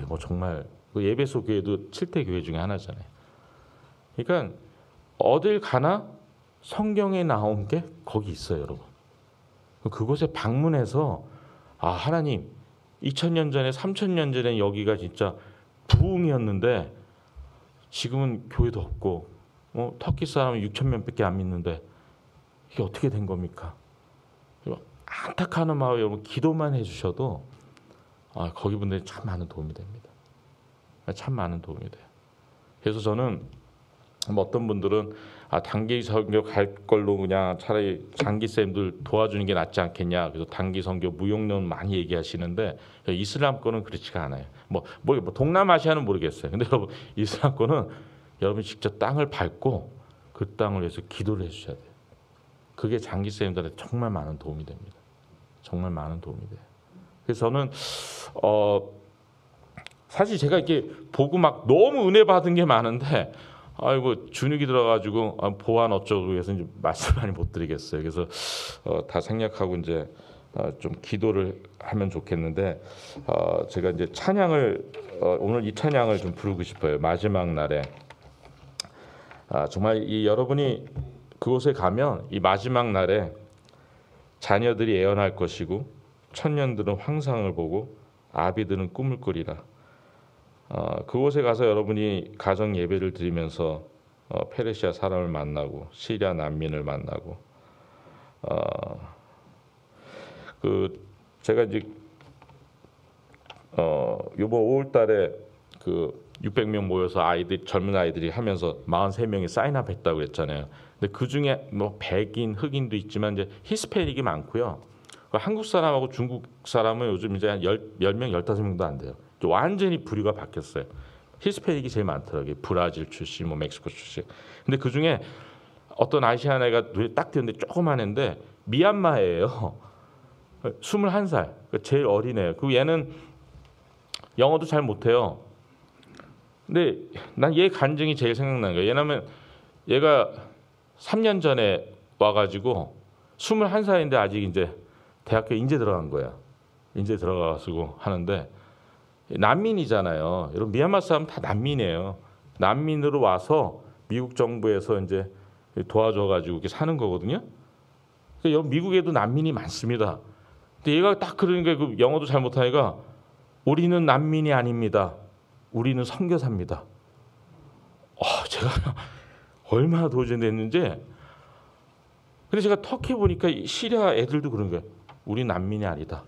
이거 정말 그 에베소 교회도 7대 교회 중에 하나잖아요. 그러니까 어딜 가나 성경에 나온 게 거기 있어요, 여러분. 그곳에 방문해서 하나님 2000년 전에 3000년 전에 여기가 진짜 부흥이었는데 지금은 교회도 없고 터키 사람은 6,000명밖에 안 믿는데 이게 어떻게 된 겁니까? 안타까운 마음에 여러분 기도만 해주셔도 거기 분들이 참 많은 도움이 됩니다. 참 많은 도움이 돼요. 그래서 저는 어떤 분들은 단기 선교 갈 걸로 그냥 차라리 장기 쌤들 도와주는 게 낫지 않겠냐. 그래서 단기 선교 무용론 많이 얘기하시는데 이슬람 거는 그렇지가 않아요. 뭐 동남아시아는 모르겠어요. 근데 여러분 이슬람 거는 여러분 직접 땅을 밟고 그 땅을 위해서 기도를 해주셔야 돼요. 그게 장기 쌤들한테 정말 많은 도움이 됩니다. 정말 많은 도움이 돼요. 그래서 저는 사실 제가 이렇게 보고 막 너무 은혜 받은 게 많은데 준육이 들어가지고 보안 어쩌고 해서 이제 말씀 많이 못 드리겠어요. 그래서 다 생략하고 이제 좀 기도를 하면 좋겠는데 제가 이제 찬양을 오늘 이 찬양을 좀 부르고 싶어요. 마지막 날에 정말 여러분이 그곳에 가면 이 마지막 날에 자녀들이 애원할 것이고 천년들은 황상을 보고 아비들은 꿈을 꾸리라. 그곳에 가서 여러분이 가정 예배를 드리면서 페르시아 사람을 만나고 시리아 난민을 만나고 제가 이제 요번 5월달에 600명 모여서 젊은 아이들이 하면서 43명이 사인업 했다고 했잖아요. 근데 그 중에 뭐 백인, 흑인도 있지만 이제 히스패닉이 많고요. 한국 사람하고 중국 사람은 요즘 이제 한 10명, 15명도 안 돼요. 완전히 부류가 바뀌었어요. 히스패닉이 제일 많더라고요. 브라질 출신, 뭐 멕시코 출신. 근데 그 중에 어떤 아시안 애가 눈에 딱 띄었는데 조그만 애인데 미얀마예요. 21살. 제일 어린애예요. 그리고 얘는 영어도 잘 못해요. 근데 난 얘 간증이 제일 생각나는 거예요. 왜냐면 얘가 3년 전에 와가지고 21살인데 아직 이제 대학교에 인제 들어간 거야. 인제 들어가가지고 하는데 난민이잖아요. 여러분 미얀마 사람 다 난민이에요. 난민으로 와서 미국 정부에서 이제 도와줘가지고 이렇게 사는 거거든요. 여러분 미국에도 난민이 많습니다. 근데 얘가 딱 그러니까 영어도 잘 못하니까 우리는 난민이 아닙니다. 우리는 선교사입니다. 제가 얼마나 도전됐는지. 근데 제가 터키 보니까 시리아 애들도 그런 거예요. 우리 난민이 아니다.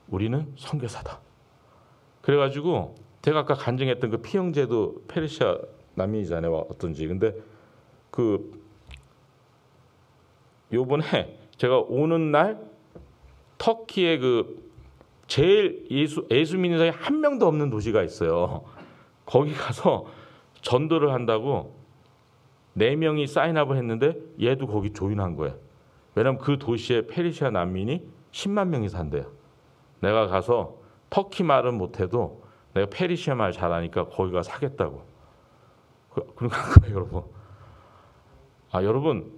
우리는 선교사다. 그래가지고 제가 아까 간증했던 그 피형제도 페르시아 난민이잖아요. 어떤지. 근데 요번에 제가 오는 날 터키의 제일 예수 믿는 사람이 한 명도 없는 도시가 있어요. 거기 가서 전도를 한다고 4명이 사인업을 했는데 얘도 거기 조인한 거예요. 왜냐면 그 도시에 페르시아 난민이 10만 명이 산대요. 내가 가서 터키 말은 못해도 내가 페르시아 말 잘하니까 거기 가서 사겠다고. 그러니까 여러분. 여러분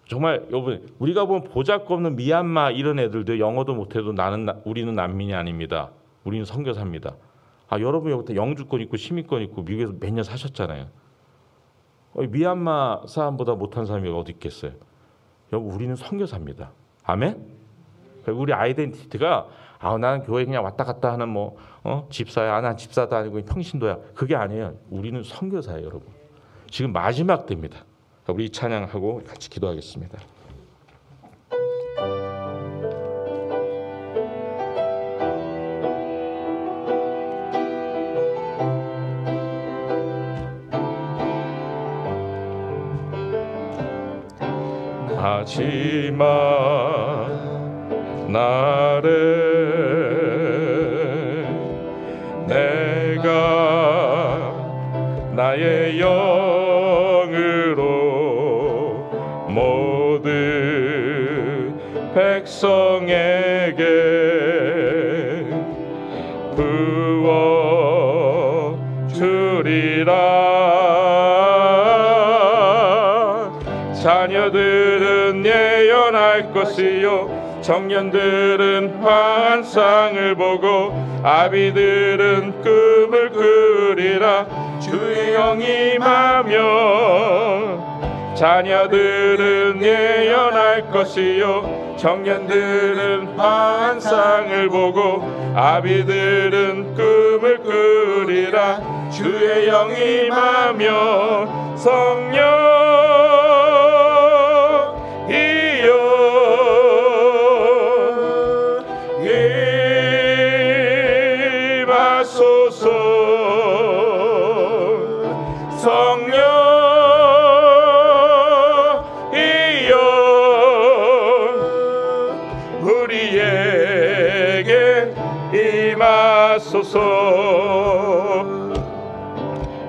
정말 여러분 우리가 보면 보잘것없는 미얀마 이런 애들도 영어도 못해도 우리는 난민이 아닙니다. 우리는 선교사입니다. 여러분 여기 영주권 있고 시민권 있고 미국에서 몇 년 사셨잖아요. 미얀마 사람보다 못한 사람이 어디 있겠어요? 여러분 우리는 선교사입니다. 아멘? 우리 아이덴티티가 나는 교회 그냥 왔다 갔다 하는 집사야. 난 집사도 아니고 평신도야. 그게 아니에요. 우리는 선교사예요, 여러분. 지금 마지막 때입니다. 우리 찬양하고 같이 기도하겠습니다. 마지막 날에 내가 나의 영으로 모든 백성에게 부어 주리라. 자녀들은 예언할 것이요 청년들은 환상을 보고 아비들은 꿈을 꾸리라. 주의 영이 임하면 자녀들은 예언할 것이요 청년들은 환상을 보고 아비들은 꿈을 꾸리라. 주의 영이 임하면 성령이여 임하소서. 성령이여 우리에게 임하소서.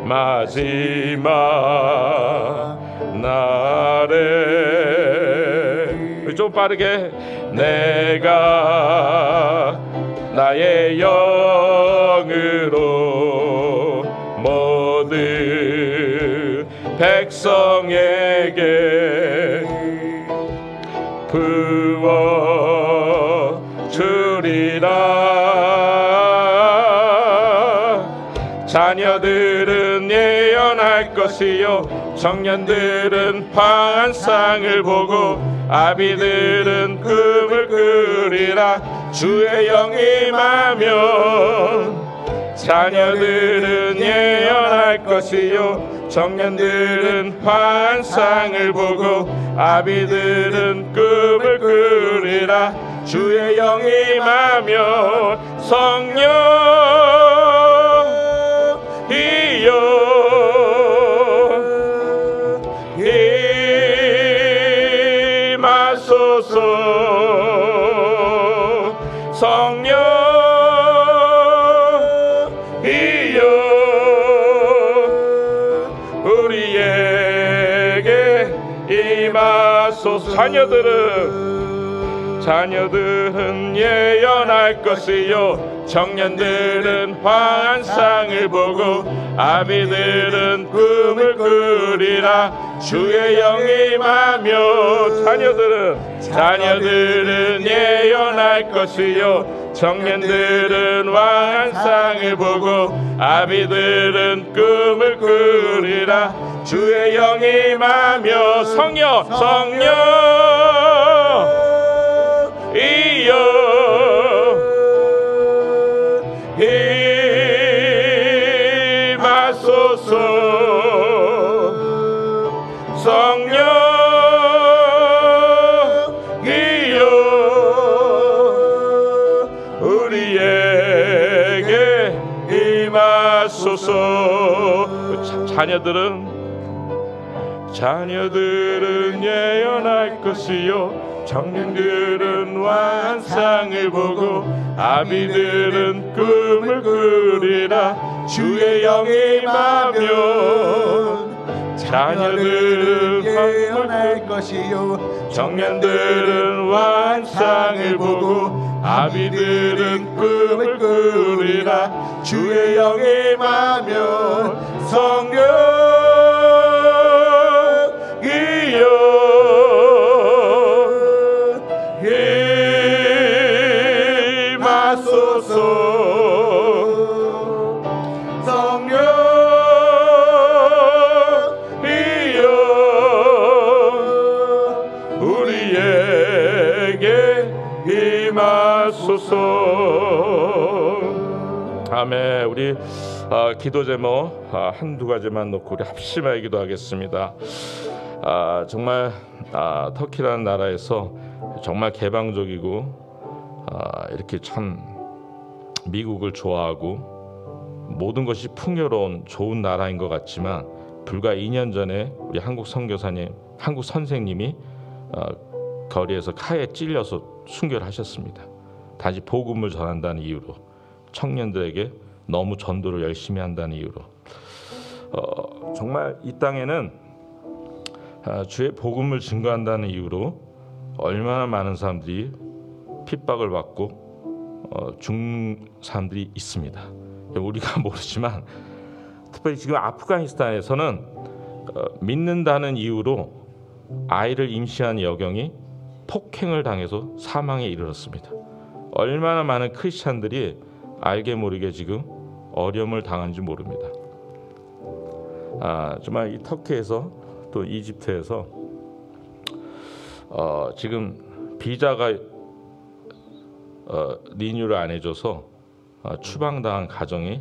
마지막 날에 좀 빠르게 내가 나의 영으로 모든 백성에게 부어 주리라. 자녀들은 예언할 것이요 청년들은 환상을 보고 아비들은 꿈을 꾸리라. 주의 영이 임하면 자녀들은 예언할 것이요 청년들은 환상을 보고 아비들은 꿈을 꾸리라. 주의 영이 임하면 성령이여 임하소서. 성령이여 우리에게 임하소서. 자녀들은 예언할 것이요 청년들은 환상을 보고 아비들은 꿈을 꾸리라. 주의 영이 임하며 자녀들은 예언할 것이요 청년들은 환상을 보고 아비들은 꿈을 꾸리라. 주의 영이 임하며 성령이여 임하소서. 성령이여 우리에게 임하소서. 자녀들은 예언할 것이요 청년들은 환상을 보고 아비들은 꿈을 꾸리라. 주의 영이 임하면 자녀들은 예언할 것이요 청년들은 환상을 보고 아비들은 꿈을 꾸리라. 주의 영이 임하면 성령이여 임하소서. 성령이여 우리에게 임하소서. 아멘. 우리 기도 제목 한두 가지만 놓고 우리 합심하여 기도하겠습니다. 정말 터키라는 나라에서 정말 개방적이고 이렇게 참 미국을 좋아하고 모든 것이 풍요로운 좋은 나라인 것 같지만 불과 2년 전에 우리 한국 선교사님, 한국 선생님이 거리에서 칼에 찔려서 순교를 하셨습니다. 단지 복음을 전한다는 이유로, 청년들에게 너무 전도를 열심히 한다는 이유로. 정말 이 땅에는 주의 복음을 증거한다는 이유로 얼마나 많은 사람들이 핍박을 받고 죽는 사람들이 있습니다. 우리가 모르지만 특별히 지금 아프가니스탄에서는 믿는다는 이유로 아이를 임신한 여경이 폭행을 당해서 사망에 이르렀습니다. 얼마나 많은 크리스찬들이 알게 모르게 지금 어려움을 당한지 모릅니다. 정말 이 터키에서 또 이집트에서 지금 비자가 리뉴를 안 해줘서 추방당한 가정이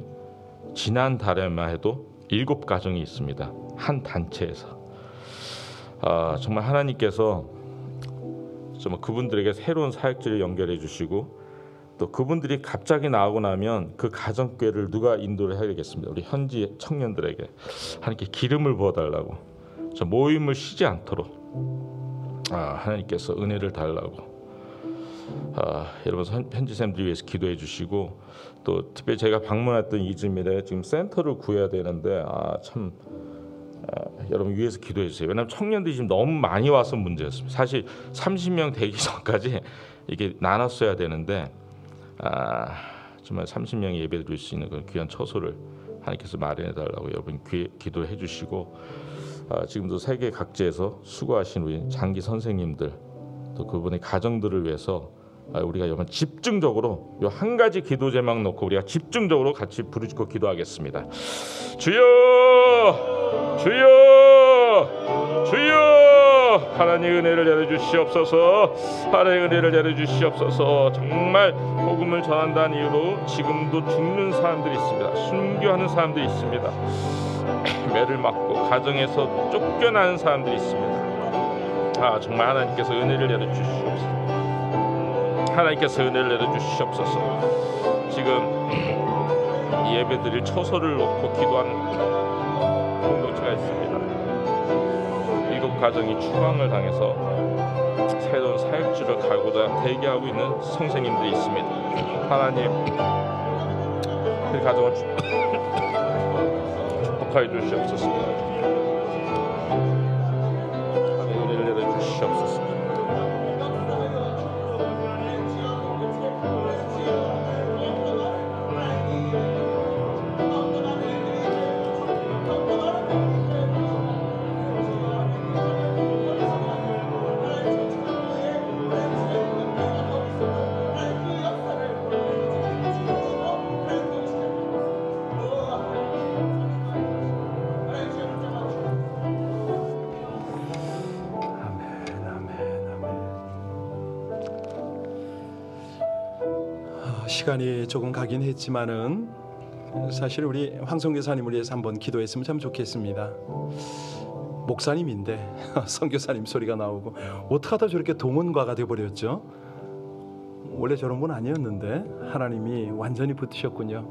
지난달에만 해도 7가정이 있습니다. 한 단체에서. 정말 하나님께서 정말 그분들에게 새로운 사역지를 연결해 주시고 또 그분들이 갑자기 나오고 나면 그 가정교회를 누가 인도를 해야 되겠습니다. 우리 현지 청년들에게 하나님께 기름을 부어달라고, 저 모임을 쉬지 않도록 하나님께서 은혜를 달라고 여러분 현지 사람들 위해서 기도해 주시고, 또 특별히 제가 방문했던 이즈밀에 지금 센터를 구해야 되는데 여러분 위해서 기도해 주세요. 왜냐하면 청년들이 지금 너무 많이 와서 문제였습니다. 사실 30명 되기 전까지 이게 나눴어야 되는데 정말 30명이 예배 드릴 수 있는 그런 귀한 처소를 하나님께서 마련해 달라고 여러분 기도해 주시고, 지금도 세계 각지에서 수고하신 우리 장기 선생님들 또 그분의 가정들을 위해서 우리가 여러분 집중적으로 이 한 가지 기도 제목 놓고 우리가 집중적으로 같이 부르짖고 기도하겠습니다. 주여, 주여, 주여. 하나님 은혜를 내려주시옵소서. 하나님 은혜를 내려주시옵소서. 정말 복음을 전한다는 이유로 지금도 죽는 사람들이 있습니다. 순교하는 사람들이 있습니다. 매를 맞고 가정에서 쫓겨나는 사람들이 있습니다. 정말 하나님께서 은혜를 내려주시옵소서. 하나님께서 은혜를 내려주시옵소서. 지금 이 예배드릴 처소를 놓고 기도하는 공동체가 있습니다. 7 가정이 추방을 당해서 새로운 사역지를 가고자 대기하고 있는 선생님들이 있습니다. 하나님 그 가정을 축복하여 주시옵소서. 하나님 은혜를 내려주시옵소서. 시간이 조금 가긴 했지만은 사실 우리 황성교사님을 위해서 한번 기도했으면 참 좋겠습니다. 목사님인데 선교사님 소리가 나오고 어떡하다 저렇게 동원과가 돼버렸죠. 원래 저런 분 아니었는데 하나님이 완전히 붙으셨군요.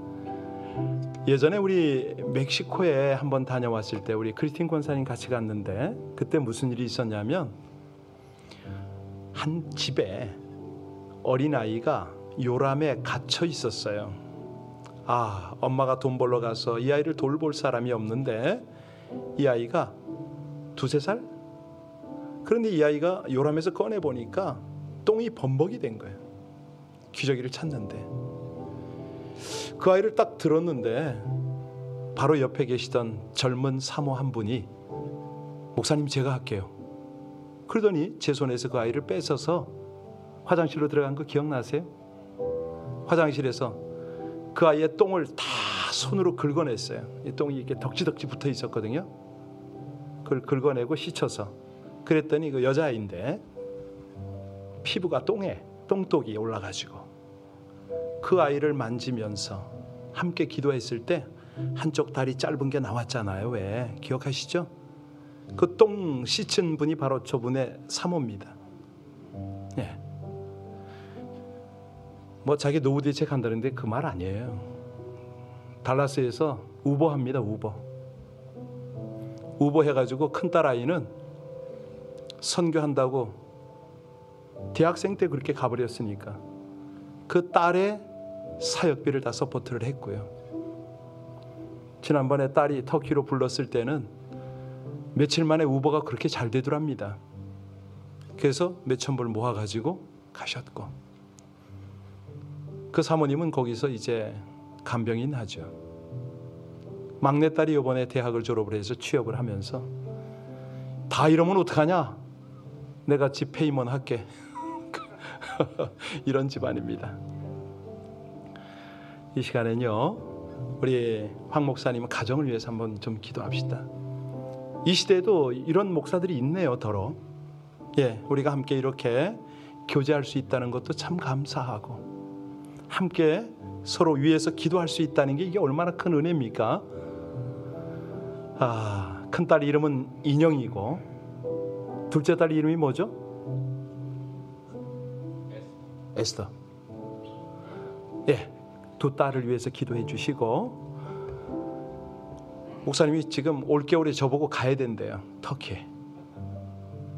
예전에 우리 멕시코에 한번 다녀왔을 때 우리 크리스틴 권사님 같이 갔는데 그때 무슨 일이 있었냐면 한 집에 어린아이가 요람에 갇혀 있었어요. 엄마가 돈 벌러 가서 이 아이를 돌볼 사람이 없는데 이 아이가 2-3살? 그런데 이 아이가 요람에서 꺼내보니까 똥이 범벅이 된 거예요. 기저귀를 찾는데 그 아이를 딱 들었는데 바로 옆에 계시던 젊은 사모 한 분이 목사님 제가 할게요. 그러더니 제 손에서 그 아이를 뺏어서 화장실로 들어간 거 기억나세요? 화장실에서 그 아이의 똥을 다 손으로 긁어냈어요. 이 똥이 이렇게 덕지덕지 붙어 있었거든요. 그걸 긁어내고 씻어서 그랬더니 그 여자아이인데 피부가 똥독이 올라가지고 그 아이를 만지면서 함께 기도했을 때 한쪽 다리 짧은 게 나왔잖아요. 왜? 기억하시죠? 그 똥 씻은 분이 바로 저분의 사모입니다. 예. 뭐 자기 노후 대책한다는데 그 말 아니에요. 달라스에서 우버합니다. 우버 해가지고 큰딸 아이는 선교한다고 대학생 때 그렇게 가버렸으니까 그 딸의 사역비를 다 서포트를 했고요. 지난번에 딸이 터키로 불렀을 때는 며칠 만에 우버가 그렇게 잘 되더랍니다. 그래서 몇천 불 모아가지고 가셨고 그 사모님은 거기서 이제 간병인 하죠. 막내딸이 이번에 대학을 졸업을 해서 취업을 하면서 다 이러면 어떡하냐? 내가 집 페이먼 할게. 이런 집안입니다. 이 시간에는요 우리 황 목사님은 가정을 위해서 한번 좀 기도합시다. 이 시대에도 이런 목사들이 있네요. 더러 우리가 함께 이렇게 교제할 수 있다는 것도 참 감사하고 함께 서로 위해서 기도할 수 있다는 게 이게 얼마나 큰 은혜입니까? 큰딸 이름은 인영이고 둘째 딸 이름이 뭐죠? 에스더. 두 딸을 위해서 기도해 주시고 목사님이 지금 올겨울에 저보고 가야 된대요. 터키에.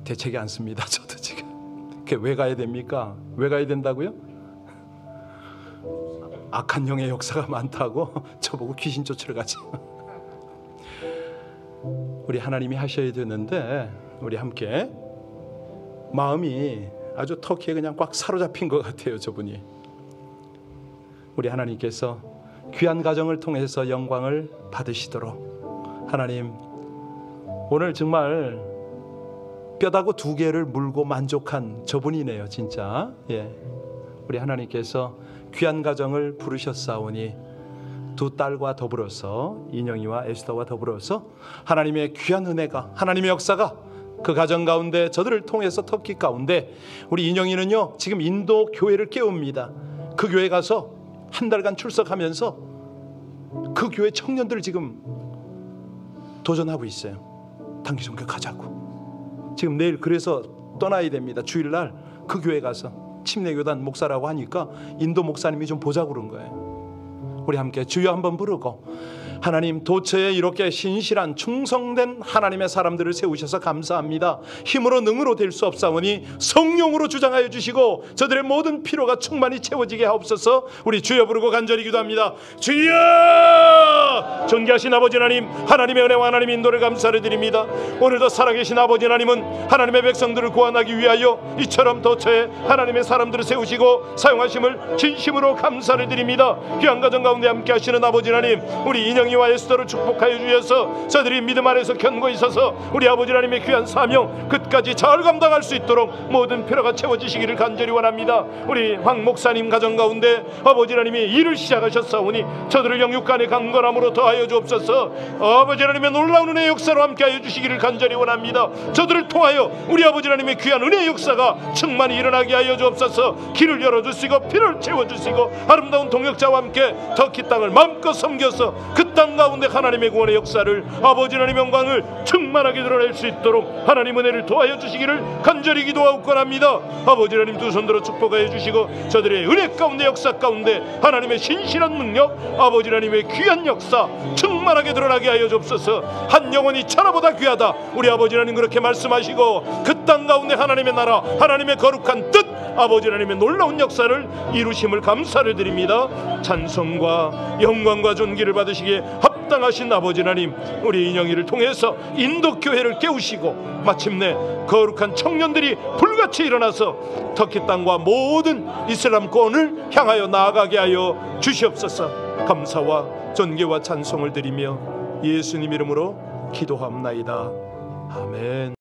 대책이 않습니다. 저도 지금. 그게 왜 가야 됩니까? 왜 가야 된다고요? 악한 영의 역사가 많다고 저보고 귀신 쫓으러 가지. 우리 하나님이 하셔야 되는데 우리 함께 마음이 아주 터키에 그냥 꽉 사로잡힌 것 같아요. 저분이. 우리 하나님께서 귀한 가정을 통해서 영광을 받으시도록 하나님 오늘 정말 뼈다구 2개를 물고 만족한 저분이네요. 진짜. 우리 하나님께서 귀한 가정을 부르셨사오니 2 딸과 더불어서 인영이와 에스더와 더불어서 하나님의 귀한 은혜가 하나님의 역사가 그 가정 가운데 저들을 통해서 터키 가운데 우리 인영이는요 지금 인도 교회를 깨웁니다. 그 교회 가서 한 달간 출석하면서 그 교회 청년들 지금 도전하고 있어요. 단기 선교 가자고. 지금 내일 그래서 떠나야 됩니다. 주일날 그 교회 가서 침례교단 목사라고 하니까 인도 목사님이 좀 보자고 그런 거예요. 우리 함께 주여 한번 부르고, 하나님 도처에 이렇게 신실한 충성된 하나님의 사람들을 세우셔서 감사합니다. 힘으로 능으로 될 수 없사오니 성령으로 주장하여 주시고 저들의 모든 필요가 충만히 채워지게 하옵소서. 우리 주여 부르고 간절히 기도합니다. 주여! 존귀하신 아버지 하나님, 하나님의 은혜와 하나님의 인도를 감사를 드립니다. 오늘도 살아계신 아버지 하나님은 하나님의 백성들을 구원하기 위하여 이처럼 도처에 하나님의 사람들을 세우시고 사용하심을 진심으로 감사를 드립니다. 귀한 가정 가운데 함께 하시는 아버지 하나님, 우리 인영이와 에스더를 축복하여 주셔서 저들이 믿음 안에서 견고 있어서 우리 아버지 하나님의 귀한 사명 끝까지 잘 감당할 수 있도록 모든 필요가 채워지시기를 간절히 원합니다. 우리 황 목사님 가정 가운데 아버지 하나님이 일을 시작하셨사오니 저들을 영육간의 강건함으로 더하여 주옵소서. 아버지 하나님의 놀라운 은혜의 역사로 함께하여 주시기를 간절히 원합니다. 저들을 통하여 우리 아버지 하나님의 귀한 은혜의 역사가 충만히 일어나게 하여 주옵소서. 길을 열어주시고 피를 채워주시고 아름다운 동역자와 함께 터키 땅을 마음껏 섬겨서 그 땅 가운데 하나님의 구원의 역사를 아버지 하나님의 영광을 충만하게 드러낼 수 있도록 하나님 은혜를 도와여 주시기를 간절히 기도하옵고 합니다. 아버지 하나님 두 손들어 축복하여 주시고 저들의 은혜 가운데 역사 가운데 하나님의 신실한 능력, 아버지 하나님의 귀한 역사 충만하게 드러나게 하여 주옵소서. 한 영혼이 천하보다 귀하다 우리 아버지 하나님 그렇게 말씀하시고 그 땅 가운데 하나님의 나라, 하나님의 거룩한 뜻, 아버지 하나님의 놀라운 역사를 이루심을 감사를 드립니다. 찬송과 영광과 존귀를 받으시기에 합당하신 아버지 하나님, 우리 인영이를 통해서 인도 교회를 깨우시고 마침내 거룩한 청년들이 불같이 일어나서 터키 땅과 모든 이슬람권을 향하여 나아가게 하여 주시옵소서. 감사와 존귀와 찬송을 드리며 예수님 이름으로 기도합나이다. 아멘.